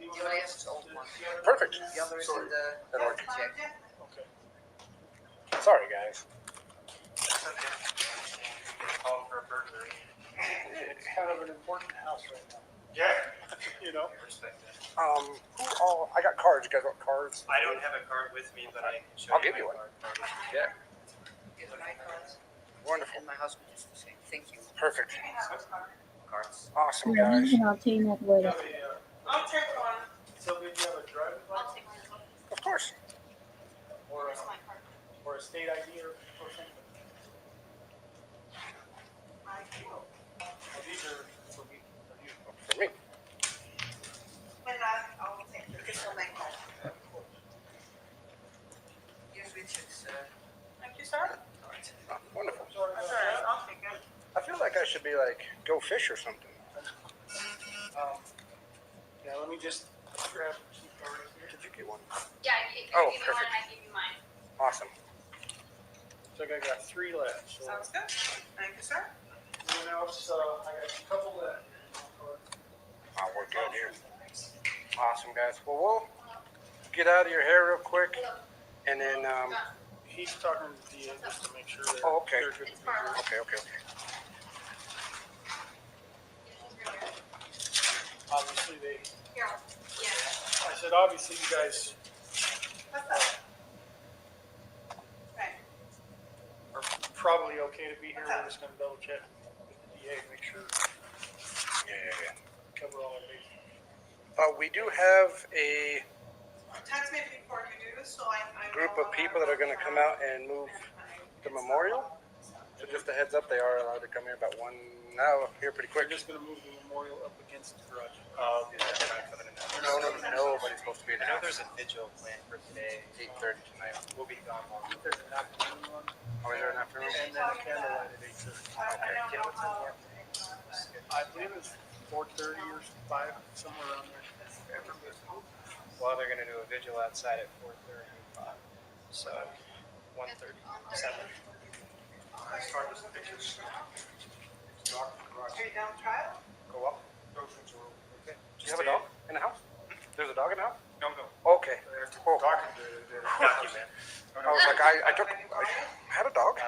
The last old one. Perfect. The others in the That'll work. check. Okay. Sorry, guys. Call for a burglary. Kind of an important house right now. Yeah. You know? Respect that. Who all? I got cards. You guys want cards? I don't have a card with me, but I can show I'll you give you my one. card. Yeah. Here's my cards. Wonderful. And my husband is the same. Thank you. Perfect. Cards. Awesome, Yeah, guys. he's gonna team up with You it. have a, I'll take one. Sylvia, do you have a driver's I'll license take one. Of course. Where's my card? or a state ID or something? These are for me. For me. But I'll take it. It's on my card. Here's Richard's. Thank you, sir. Oh, wonderful. That's all right. I'll take it. I feel like I should be like go fish or something. Yeah, let me just grab some cards here. Did you get one? Yeah, if you Oh, give me one, perfect. I give you mine. Awesome. So I got 3 left. So Sounds good. Thank you, sir. anyone else? I got a couple left. Oh, we're good here. Awesome, guys. Well, we'll get out of your hair real quick, and then He's talking to the DA just to make sure that Oh, okay. they're good to be here. okay. Obviously, Here. Yeah. I said, obviously, you guys are probably okay to be here. We're just going to double check with the DA, make sure Yeah. cover all our bases. We do have a Text me before you do, so I group of people that are going to come out and move the memorial. So just a heads up, they are allowed to come here about one now here pretty We're quick. just going to move the memorial up against the garage. Nobody's supposed to be in the I know house. there's a vigil planned for today. 8:30 tonight. We'll be gone long. There's an afternoon one, Oh, is there an afternoon? and then a candlelight at 8:30. Yeah, what's in the afternoon? I believe it's 4:30 or 5, somewhere around there. Well, they're gonna do a vigil outside at 4:30. So 1:30, 7. Are you down trial? Go up. Okay. Do you have a dog in the house? There's a dog in the house? No. Okay. Oh. Document. I was like, I had a dog.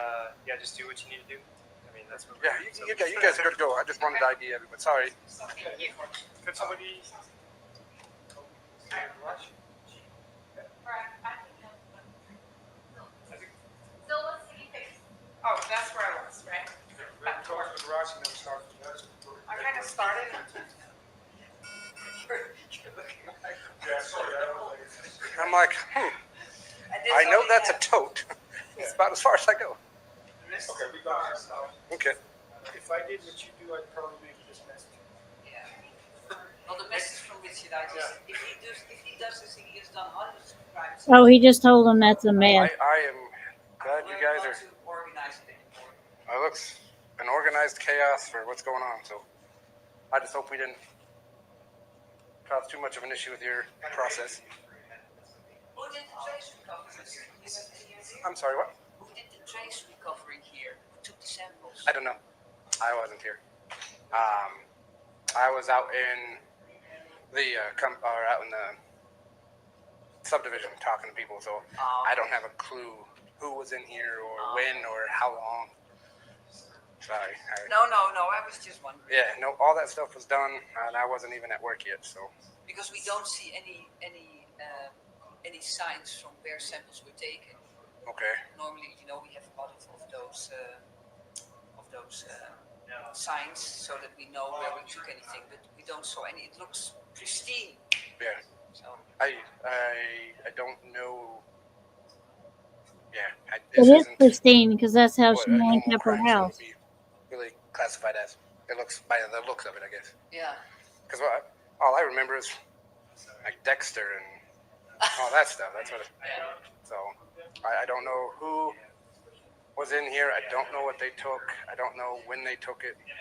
Yeah, just do what you need to do. I mean, that's what. Yeah, you guys are good to go. I just wanted to ID everyone. Sorry. Could somebody? Oh, that's where I was, right? I kind of started. I'm like, I know that's a tote. It's about as far as I go. Okay. If I did what you do, I'd probably make this message. Yeah. Well, the message from Richard, I just, if he does this, he has done hundreds of crimes. Oh, he just told him that's a mess. I am glad you guys are. To organize it anymore. It looks an organized chaos for what's going on. So I just hope we didn't cause too much of an issue with your process. Who did the trace recovery? I'm sorry, what? Who did the trace recovery here? Who took the samples? I don't know. I wasn't here. I was out in the out in the subdivision talking to people, so I don't have a clue who was in here or when or how long. Sorry. No, I was just wondering. Yeah, no, all that stuff was done, and I wasn't even at work yet, so. Because we don't see any signs from where samples were taken. Okay. Normally, we have a lot of those signs so that we know where we took anything, but we don't saw any. It looks pristine. Yeah. So I don't know. Yeah. It is pristine because that's how she normal kept her crime scene house. would be really classified as. It looks by the looks of it, I guess. yeah. Because all I remember is like Dexter and all that stuff. That's what. So I don't know who was in here. I don't know what they took. I don't know when they took it. Yeah.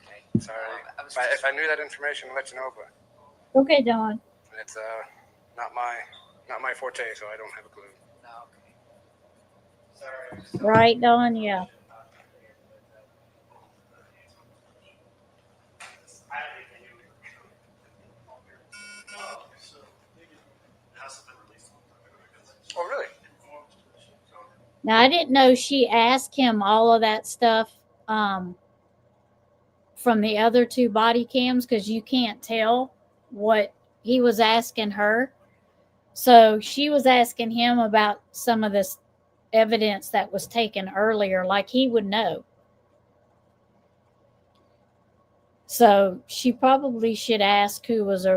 Okay. Sorry. I was If I knew that information, I'd let you know. But Okay, Don. it's not my forte, so I don't have a clue. No, okay. Right, Don? Yeah. Oh, really? Now I didn't know she asked him all of that stuff from the other two body cams because you can't tell what he was asking her. So she was asking him about some of this evidence that was taken earlier, like he would know. So she probably should ask who was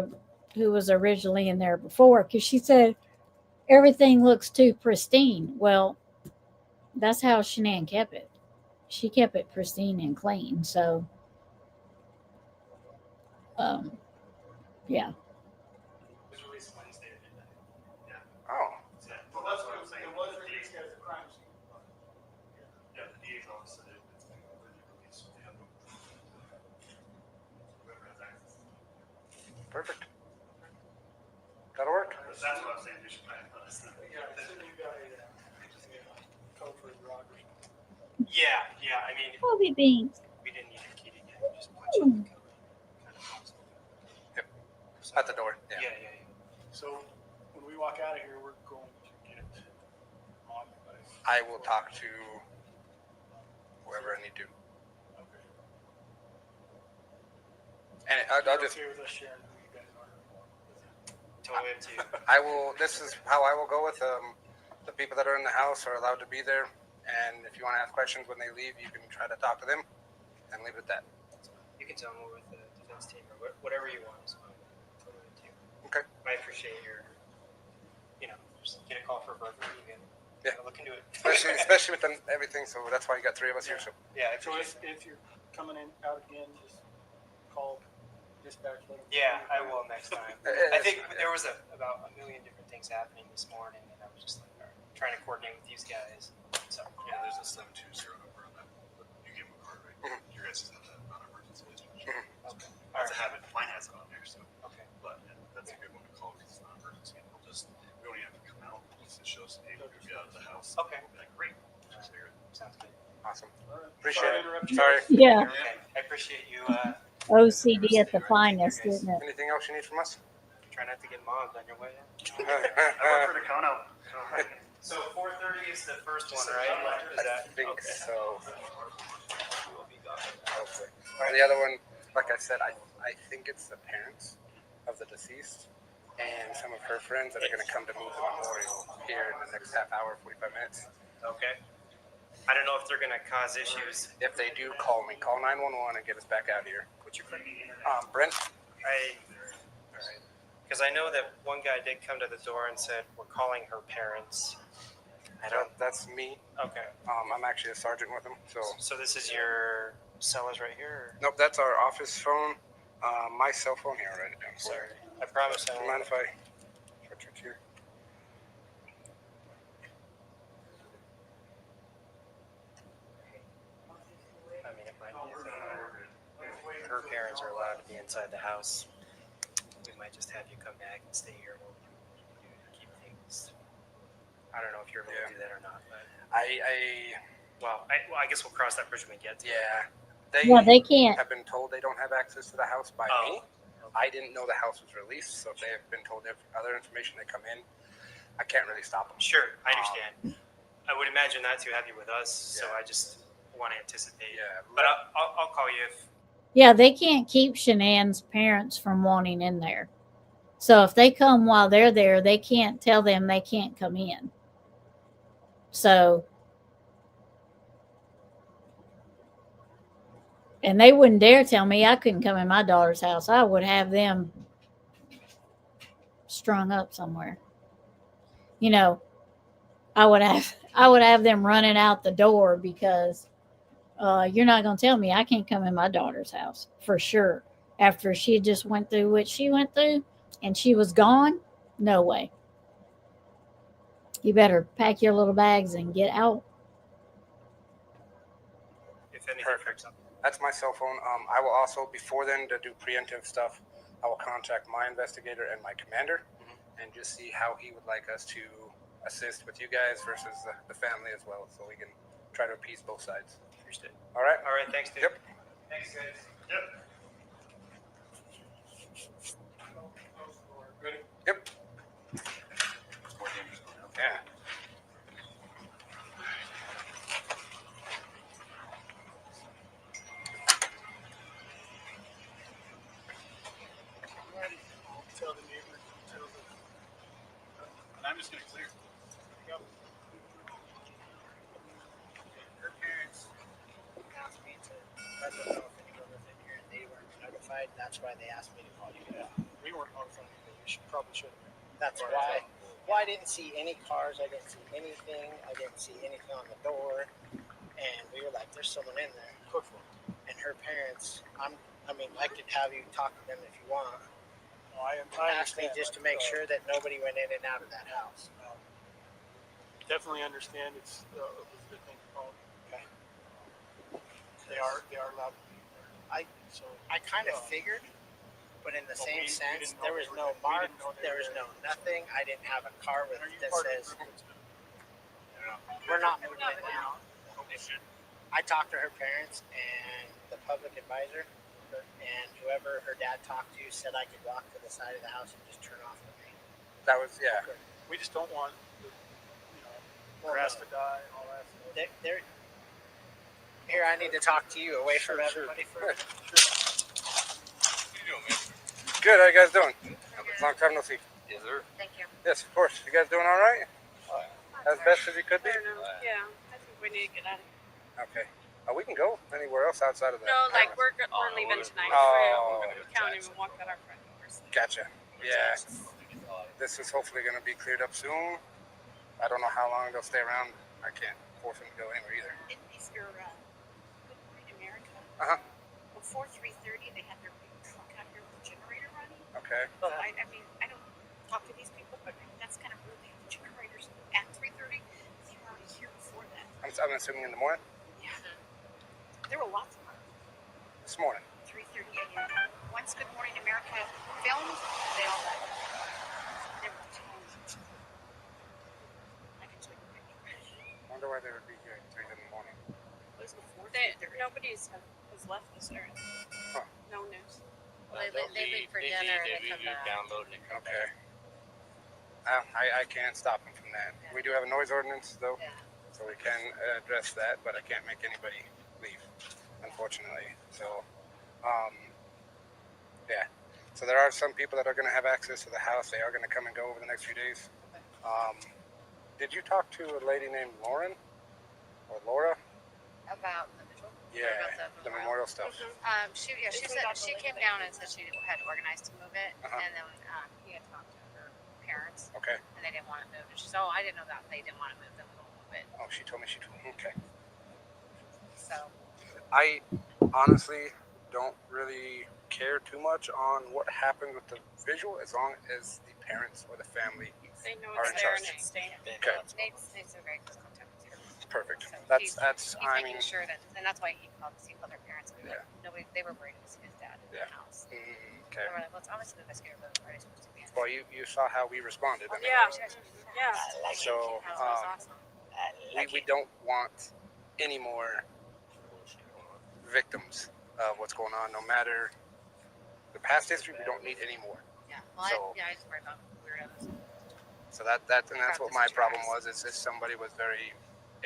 originally in there before, because she said everything looks too pristine. Well, that's how Shanann kept it. She kept it pristine and clean. So, yeah. Oh, Well, that's what I'm saying. It was released as a crime scene. Yeah, the DA's office said it's been released. Whoever has access. perfect. That'll work. But that's what I'm saying. We should plan for this. Yeah, so you got a code for the garage. Yeah, I mean, Bobby Beans. we didn't need a key to get it, just punch in the code. Kind of possible. Yep. At the door. Yeah. So when we walk out of here, we're going to get on the place. I will talk to whoever I need to. Okay. And I'll just, Okay with us sharing who you guys are. Totally up to you. I will, this is how I will go with the people that are in the house are allowed to be there. And if you want to ask questions when they leave, you can try to talk to them and leave it at that. You can tell me with the defense team or whatever you want. So totally up to you. Okay. I appreciate your, just get a call for a burger. You can look into it. Especially with everything. So that's why you got three of us here. So Yeah. So if you're coming in out again, just call dispatch. let them Yeah, I know. will next time. Yeah, I think there was about a million different things happening this morning, and I was just like, all right, trying to coordinate with these guys. So Yeah, there's a 720 number on that. You give them a card, right? You guys have that non-emergency dispatch. okay, That's a habit. Mine has it on there, so. okay. But that's a good one to call because it's not emergency. We'll just, we don't even have to come out. We'll just show us, hey, we're gonna be out of the house. Okay. We'll be like, great. Just figure it. Sounds good. awesome. All right. Appreciate Sorry to it. interrupt you. Sorry. Yeah. Okay, I appreciate you. OCD at the finest, isn't it? Anything else you need from us? Try not to get mobbed on your way in. I work for the cono. So 4:30 is the first one, right? Is I that think okay? so. We'll be gone. Hopefully. The other one, like I said, I think it's the parents of the deceased and some of her friends that are going to come to move the memorial here in the next half hour, 45 minutes. Okay. I don't know if they're gonna cause issues. If they do, call me. Call 911 and get us back out here. What's your friend? Brent? Because I know that one guy did come to the door and said, we're calling her parents. That's me. Okay. I'm actually a sergeant with them. So this is your cell is right here? Or? Nope, that's our office phone. My cell phone here. I'll write it down. Sorry. I promise I Do you won't. mind if I switch it here? I mean, it might be her parents are allowed to be inside the house. We might just have you come back and stay here. We'll keep things. I don't know if you're able to do that or not, but I guess we'll cross that bridge when we get to it. Yeah. They can't. Have been told they don't have access to the house by me. I didn't know the house was released, so if they have been told other information, they come in. I can't really stop them. Sure, I understand. I would imagine not too happy with us, so Yeah. I just want to anticipate. Yeah. But I'll call you if. Yeah, they can't keep Shanann's parents from wanting in there. So if they come while they're there, they can't tell them they can't come in. So, and they wouldn't dare tell me I couldn't come in my daughter's house. I would have them strung up somewhere. You know, I would have them running out the door because you're not going to tell me I can't come in my daughter's house for sure. After she just went through what she went through and she was gone, no way. You better pack your little bags and get out. If anything Perfect. comes up. That's my cell phone. I will also, before then, to do preemptive stuff, I will contact my investigator and my commander and just see how he would like us to assist with you guys versus the family as well, so we can try to appease both sides. Understood. All right? All right, thanks, dude. Yep. Thanks, guys. Yep. Ready? Yep. It's more dangerous going out. Yeah. I'm just gonna clear. There you go. Her parents asked me to let them know if anyone was in here and they weren't notified. That's why they asked me to call you. Yeah, we weren't notified, but we probably should have been. That's why. Well, I didn't see any cars. I didn't see anything. I didn't see anything on the door. And we were like, "There's someone in there." And her parents, I mean, I could have you talk to them if you want. No, I Asked me understand, just to but, make sure that nobody went in and out of that house. Definitely understand it was a good thing to call. Okay. They are allowed to be there. So I kind of figured, but in the But same we sense, didn't know there they was were no there. We mark, didn't know they there were was there. no nothing. I didn't have a car with Are you that part of says the group? we're not moving in now. I talked to her parents and the public advisor, and whoever her dad talked to said I could walk to the side of the house and just turn off the main. That was, yeah. We just don't want the, grass to die and all that. They're, here, I need to talk to you away from Sure. everybody for Good, how you guys doing? Long time no see. Yes, sir. Thank you. Yes, of course. You guys doing all right? As best as you could be? Yeah, I think we need to get out of here. Okay. We can go anywhere else outside of that. No, like we're leaving tonight. Oh. We can't even walk out our front doors. Gotcha. Yeah. This is hopefully going to be cleared up soon. I don't know how long they'll stay around. I can't force them to go anywhere either. Is your Good Morning America? Uh-huh. Before 3:30, they had their big truck out here with the generator running. Okay. So I mean, I don't talk to these people, but that's kind of rude. They have the generators at 3:30. They were already here before that. I'm assuming in the morning? Yeah. There were lots of them. This morning. 3:30 a.m. Once Good Morning America filmed, they all left. There were tons. I can show you a picture. I wonder why they would be here at 3 in the morning. It was before. Nobody's has left this area. Huh. No news. They leave for dinner and they come back. Download and come Okay. I can't stop them from that. We do have a noise ordinance, though, Yeah. so we can address that, but I can't make anybody leave, unfortunately. So, yeah. So there are some people that are going to have access to the house. They are going to come and go over the next few days. Did you talk to a lady named Lauren or Laura? About the vigil? Yeah, About the memorial stuff. She said she came down and said she had organized to move it, Uh-huh. and then he had talked to her parents, Okay. and they didn't want it moved. And she said, "Oh, I didn't know that they didn't want it moved. Then we won't move it." Oh, she told me she told me. Okay. So I honestly don't really care too much on what happens with the visual as long as the parents or the family. They know Are it's in there charge. and it's staying. Okay. Nate's a very close contact with her. Perfect. So That's he's I making mean, sure that, and that's why he called to see other parents. Yeah. Nobody, they were worried to see his dad in Yeah. the house. okay. They were like, "Well, it's obviously the investigator, but we're supposed to be in." Well, you saw how we responded. I mean, Yeah. Yeah. So That was awesome. we don't want any more victims of what's going on. No matter the past history, we don't need any more. Yeah. Well, So- I just worry about weirdos. So that's what my Practice problem tracks. was. Is if somebody was very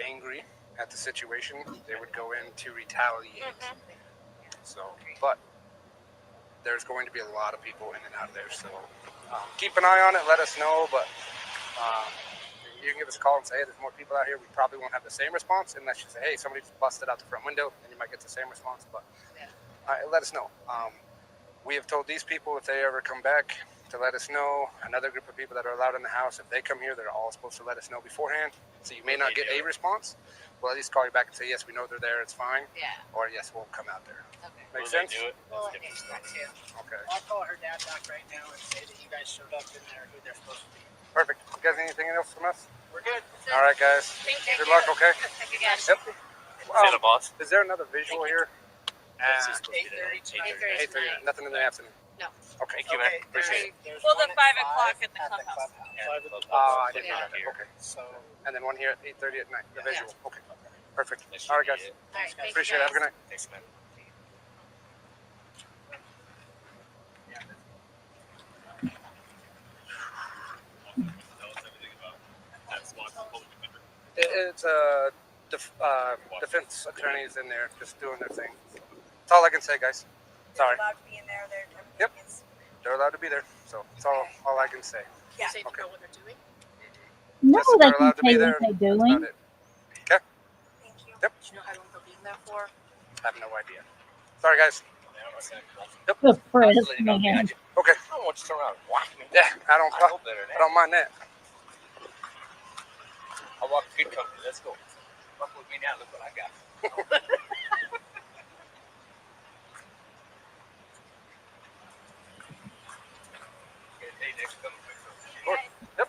angry at the situation, they would go in to retaliate. So, but there's going to be a lot of people in and out of there. So keep an eye on it. Let us know. But you can give us a call and say, hey, there's more people out here. We probably won't have the same response unless you say, hey, somebody just busted out the front window, and you might get the same response. But let us know. We have told these people if they ever come back to let us know. Another group of people that are allowed in the house, if they come here, they're all supposed to let us know beforehand. So you may not get a response. We'll at least call you back and say, yes, we know they're there. It's fine. Yeah. Or yes, we'll come out there. Okay. Make sense? We'll let Nate know too. Okay. I'll call her dad back right now and say that you guys showed up in there who they're supposed to be. Perfect. You guys need anything else from us? We're good. All right, guys. Thank you. Good luck, okay? Thank you guys. Yep. See the boss. Is there another visual here? 8:30 tonight. 8:30 tonight. Nothing in the afternoon? No. Okay. Thank you, man. Okay, Appreciate it. there's Well, one the at 5 o'clock at the at clubhouse. 5 o'clock. Oh, I didn't know Yeah. that. Okay. So And then one here at 8:30 at night. The Yeah. visual. Okay. Perfect. Nice All right, to guys. meet you. All right. Thank Appreciate you it. Have a good night. Thanks, man. It's defense attorneys in there just doing their thing. That's all I can say, guys. Sorry. Allowed to be in there. Yep. They're allowed to be there. So that's all I can say. Yeah. Okay. What they're doing. No, Just that they they're can allowed to be say there. what they're That's doing. about it. Okay. Thank you. Yep. Do you know how long they'll be in there for? I have no idea. Sorry, guys. Yep. The press, man. Okay. I don't want you to turn around and whack me. Yeah, I don't I know better than I don't mind that. I walk good company. Let's go. Fuck with me now. Look what I got. Hey, next come. Yep.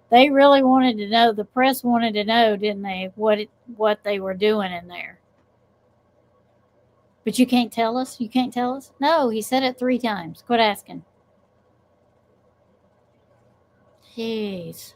They really wanted to know. The press wanted to know, didn't they? What they were doing in there. But you can't tell us. You can't tell us. No, he said it 3 times. Quit asking. Jeez.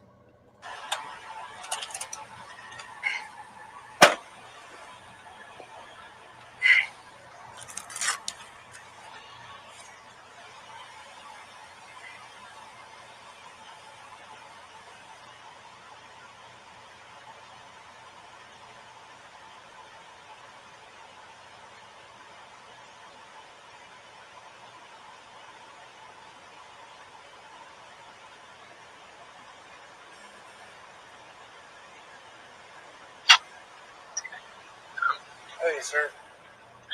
Hey, sir.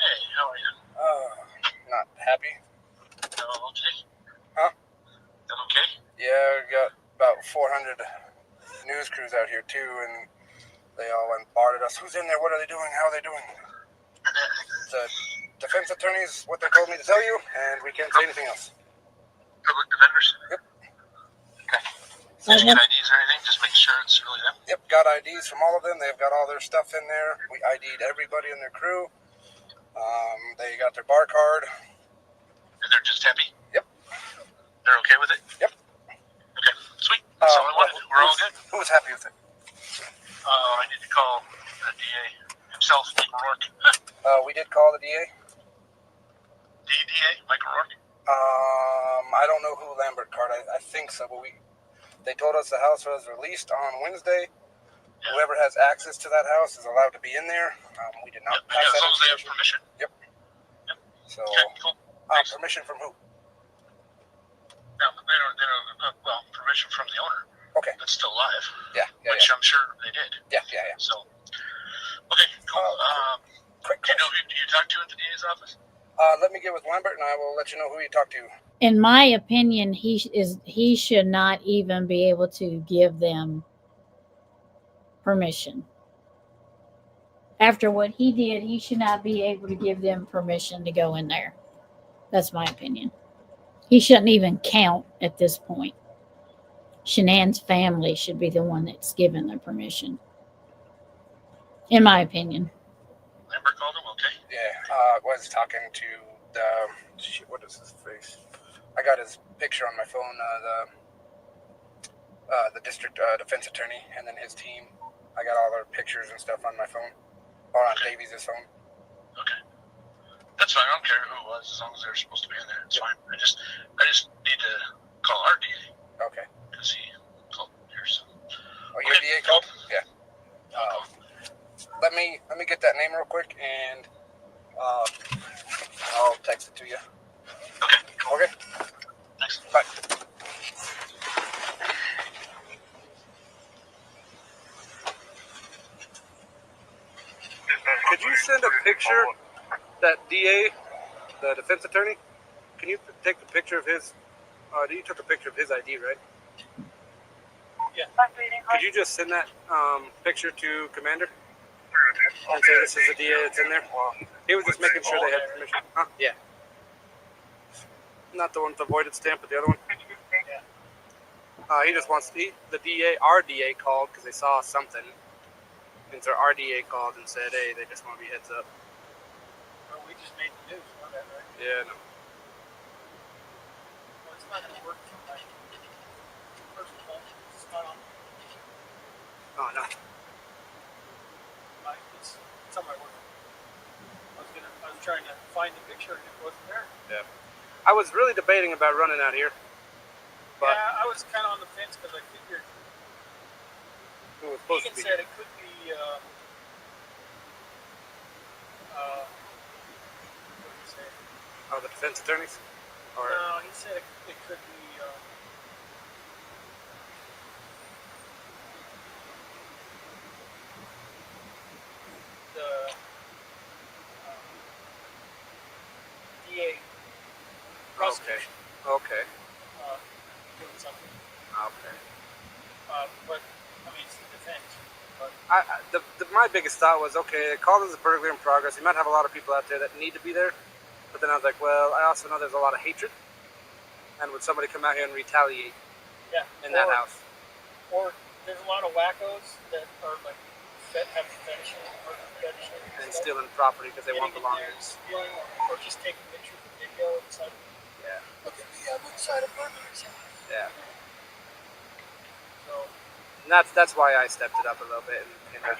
Hey, how are you? Not happy. Okay. Huh? Okay. Yeah, we got about 400 news crews out here too, and they all went and barred us. Who's in there? What are they doing? How are they doing? The defense attorneys, what they told me to tell you, and we can't say anything else. Public defenders? Yep. Okay. Any IDs or anything? Just make sure it's really them. Yep, got IDs from all of them. They've got all their stuff in there. We ID'd everybody in their crew. They got their bar card. And they're just happy? Yep. They're okay with it? Yep. Okay, sweet. That's all I wanted. We're all good. Who was happy with it? I need to call the DA himself, Michael Rourke. We did call the DA. The DA, Michael Rourke? I don't know who Lambert card. I think so, but they told us the house was released on Wednesday. Yeah. Whoever has access to that house is allowed to be in there. We did not pass as that long as they have permission. Yep. So, okay, cool. Permission from who? No, they don't, well, permission from the owner. Okay. That's still live. Yeah. Which I'm sure they did. Yeah. So, okay, cool. Quick do you know who you talked to at the DA's office? Let me get with Lambert, and I will let you know who you talked to. In my opinion, he should not even be able to give them permission. After what he did, he should not be able to give them permission to go in there. That's my opinion. He shouldn't even count at this point. Shanann's family should be the one that's given the permission. In my opinion. Lambert called him, okay? Yeah, I was talking to what is his face? I got his picture on my phone, the district defense attorney, and then his team. I got all their pictures and stuff on my phone, or on Davies' phone. Okay. That's fine. I don't care who it was, as long as they're supposed to be in there. It's fine. I just need to call our DA. Okay. Because he called here, so. Oh, your DA called? Yeah. Let me get that name real quick, and I'll text it to you. Okay. Cool. Okay. Thanks. Bye. Could you send a picture, that DA, the defense attorney? Can you take the picture of his? You took a picture of his ID, right? Yeah. Could you just send that picture to Commander? And say this is the DA that's in there? He was just making sure they had permission. Huh? Yeah. Not the one with the voided stamp, but the other one. He just wants the DA, our DA called because they saw something. And so our DA called and said, hey, they just want to be heads up. Well, we just made the news, you know that, right? Yeah, no. Well, it's not going to work tonight. First of all, it's not on. Oh, no. It's on my work. I was trying to find the picture and it wasn't there. Yeah. I was really debating about running out here. But yeah, I was kind of on the fence because I figured it was supposed to Egan be said it could be the defense attorneys? Or No, he said it could be. The DA prosecution okay. doing something. Okay. But I mean, it's the defense. But My biggest thought was, okay, it called as a burglary in progress. You might have a lot of people out there that need to be there. But then I was like, well, I also know there's a lot of hatred. And would somebody come out here and retaliate yeah, in that house? Or there's a lot of wackos that are like have fetishes And stealing property because they want belongings. Stealing or just taking pictures of video inside. Yeah. Look at me, I'm inside a burglar's house. Yeah. So And that's why I stepped it up a little bit. And alright,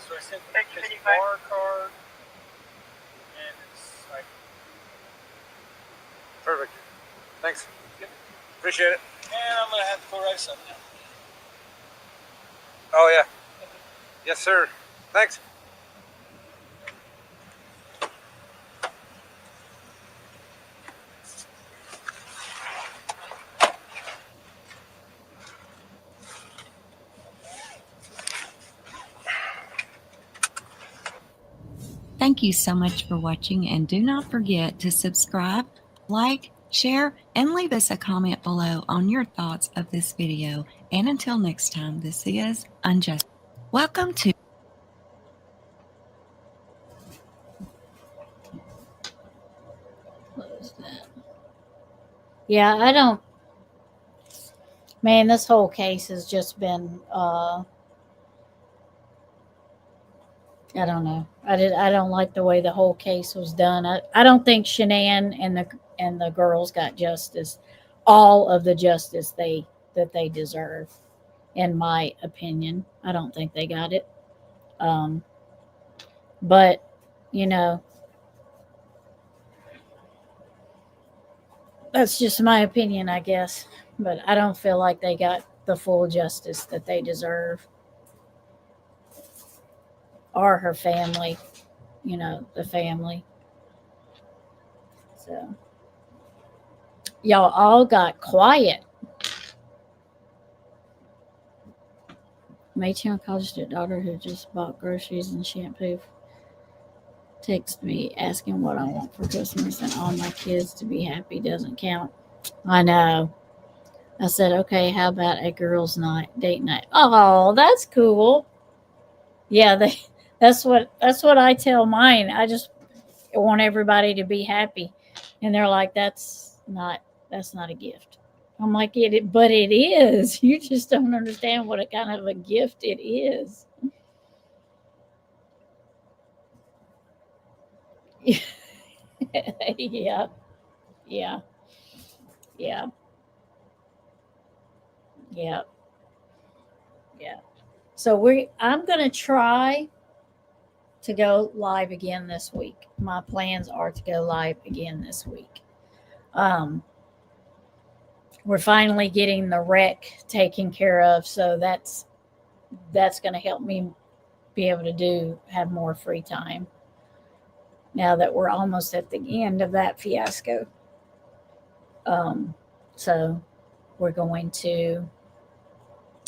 so I sent his bar card and it's like perfect. Thanks. Appreciate it. and I'm gonna have to go write something now. Oh, yeah. Yes, sir. Thanks. Thank you so much for watching, and do not forget to subscribe, like, share, and leave us a comment below on your thoughts of this video. And until next time, this is Unjust. Welcome to What was that? Yeah, I don't. Man, this whole case has just been. I don't know. I don't like the way the whole case was done. I don't think Shanann and the girls got justice, all of the justice that they deserve, in my opinion. I don't think they got it. But you know, that's just my opinion, I guess. But I don't feel like they got the full justice that they deserve. Or her family, you know, the family. So, y'all all got quiet. Maytown College daughter who just bought groceries and shampoo texted me asking what I want for Christmas, and all my kids to be happy doesn't count. I know. I said, okay, how about a girls' night, date night? Oh, that's cool. Yeah, that's what I tell mine. I just want everybody to be happy. And they're like, that's not a gift. I'm like, but it is. You just don't understand what a kind of a gift it is. Yeah. Yeah. Yeah. Yeah. Yeah. So I'm going to try to go live again this week. My plans are to go live again this week. We're finally getting the wreck taken care of, so that's going to help me be able to have more free time now that we're almost at the end of that fiasco. So we're going to,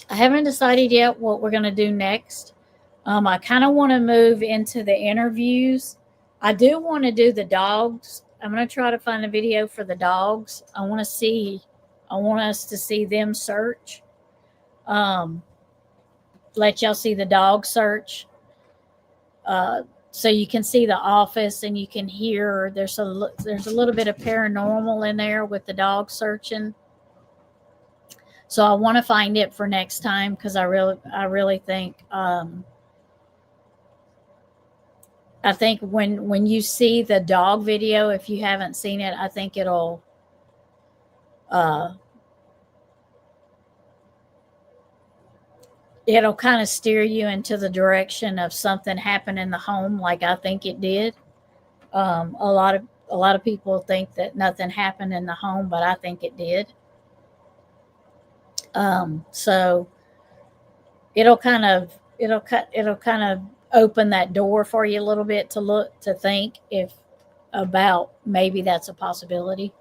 I haven't decided yet what we're going to do next. I kind of want to move into the interviews. I do want to do the dogs. I'm going to try to find a video for the dogs. I want us to see them search. Let y'all see the dog search. So you can see the office and you can hear there's a little bit of paranormal in there with the dog searching. So I want to find it for next time, because I really think I think when you see the dog video, if you haven't seen it, I think it'll kind of steer you into the direction of something happened in the home, like I think it did. A lot of people think that nothing happened in the home, but I think it did. So it'll kind of open that door for you a little bit to think if about maybe that's a possibility.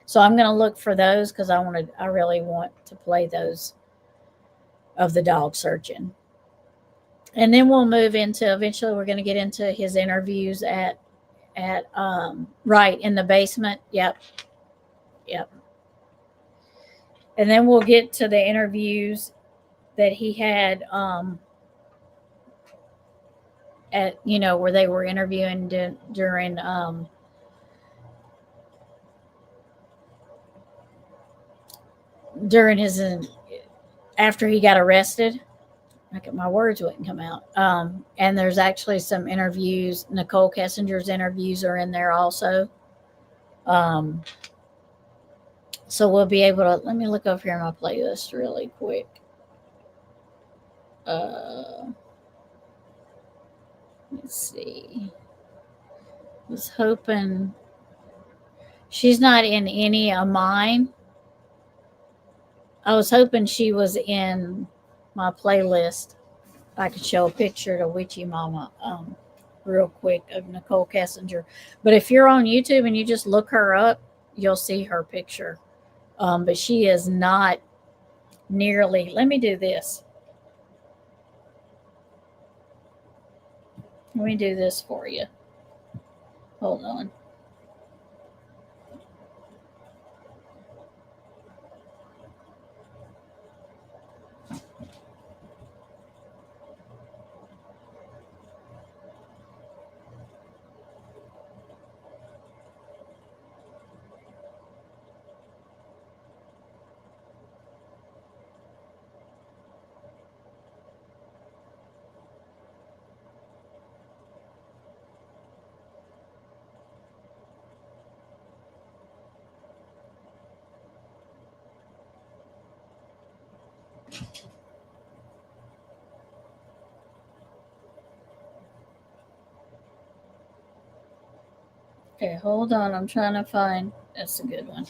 So I'm going to look for those because I really want to play those of the dog searching. And then we'll move into, eventually we're going to get into his interviews at right in the basement. Yep. And then we'll get to the interviews that he had at, where they were interviewing during his, after he got arrested. My words wouldn't come out. And there's actually some interviews. Nicole Kessinger's interviews are in there also. So we'll be able to, let me look over here in my playlist really quick. Let's see. Was hoping she's not in any of mine. I was hoping she was in my playlist. I could show a picture to Witchy Mama real quick of Nicole Kessinger. But if you're on YouTube and you just look her up, you'll see her picture. But she is not nearly. Let me do this. Let me do this for you. Hold on. Okay, hold on. I'm trying to find. That's a good one.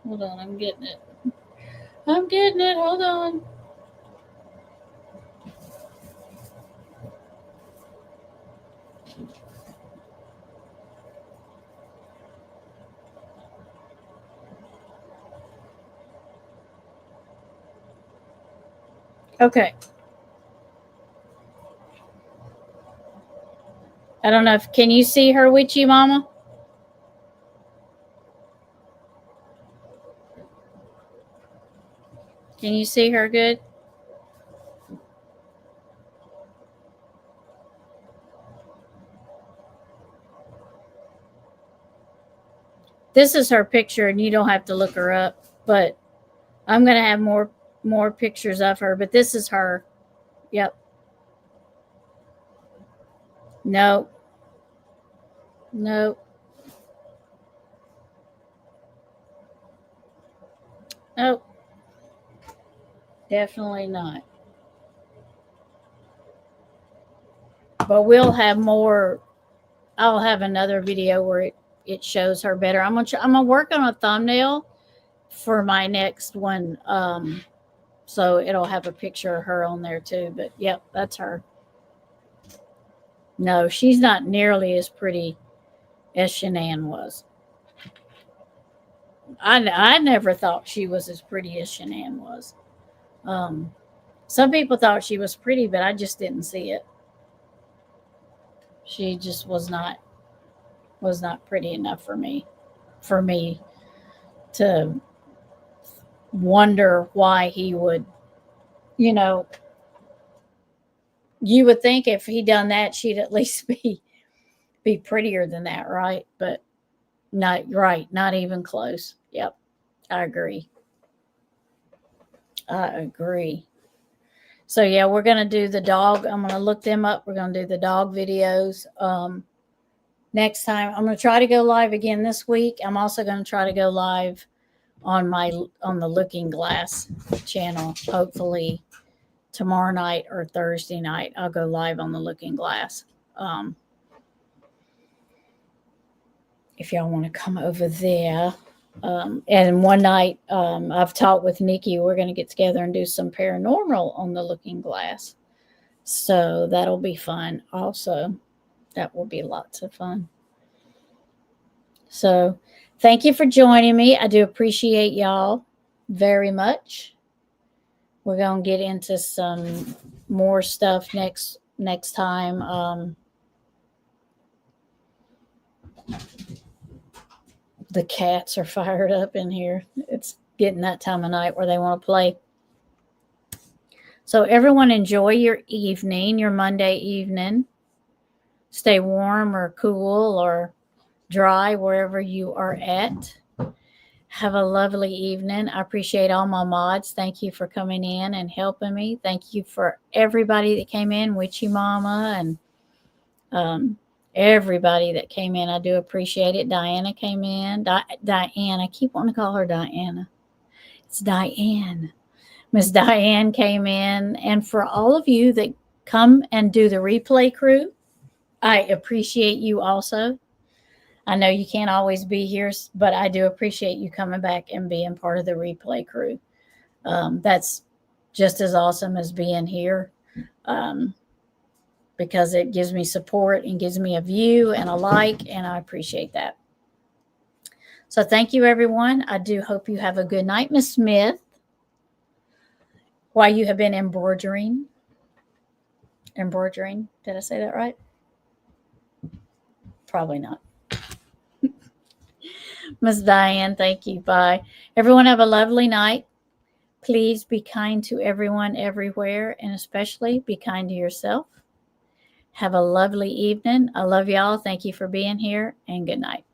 Hold on, I'm getting it. Hold on. Okay. I don't know if, can you see her, Witchy Mama? Can you see her good? This is her picture, and you don't have to look her up, but I'm going to have more pictures of her, but this is her. Yep. No. Nope. Nope. Definitely not. But we'll have more. I'll have another video where it shows her better. I'm gonna work on a thumbnail for my next one. So it'll have a picture of her on there too. But yep, that's her. No, she's not nearly as pretty as Shanann was. I never thought she was as pretty as Shanann was. Some people thought she was pretty, but I just didn't see it. She just was not pretty enough for me to wonder why he would, you would think if he done that, she'd at least be prettier than that, right? But not right, not even close. Yep, I agree. So yeah, we're gonna do the dog. I'm gonna look them up. We're gonna do the dog videos. Next time, I'm gonna try to go live again this week. I'm also gonna try to go live on the Looking Glass channel. Hopefully tomorrow night or Thursday night, I'll go live on the Looking Glass. If y'all want to come over there. And one night, I've talked with Nikki, we're going to get together and do some paranormal on the Looking Glass. So that'll be fun also. That will be lots of fun. So thank you for joining me. I do appreciate y'all very much. We're going to get into some more stuff next time. The cats are fired up in here. It's getting that time of night where they want to play. So everyone enjoy your evening, your Monday evening. Stay warm or cool or dry wherever you are at. Have a lovely evening. I appreciate all my mods. Thank you for coming in and helping me. Thank you for everybody that came in, Witchy Mama and everybody that came in. I do appreciate it. Diana came in. Diane. I keep wanting to call her Diana. It's Diane. Miss Diane came in. And for all of you that come and do the replay crew, I appreciate you also. I know you can't always be here, but I do appreciate you coming back and being part of the replay crew. That's just as awesome as being here. Because it gives me support and gives me a view and a like, and I appreciate that. So thank you, everyone. I do hope you have a good night. Miss Smith, while you have been embroidering, did I say that right? Probably not. Miss Diane, thank you. Bye. Everyone have a lovely night. Please be kind to everyone everywhere, and especially be kind to yourself. Have a lovely evening. I love y'all. Thank you for being here, and good night.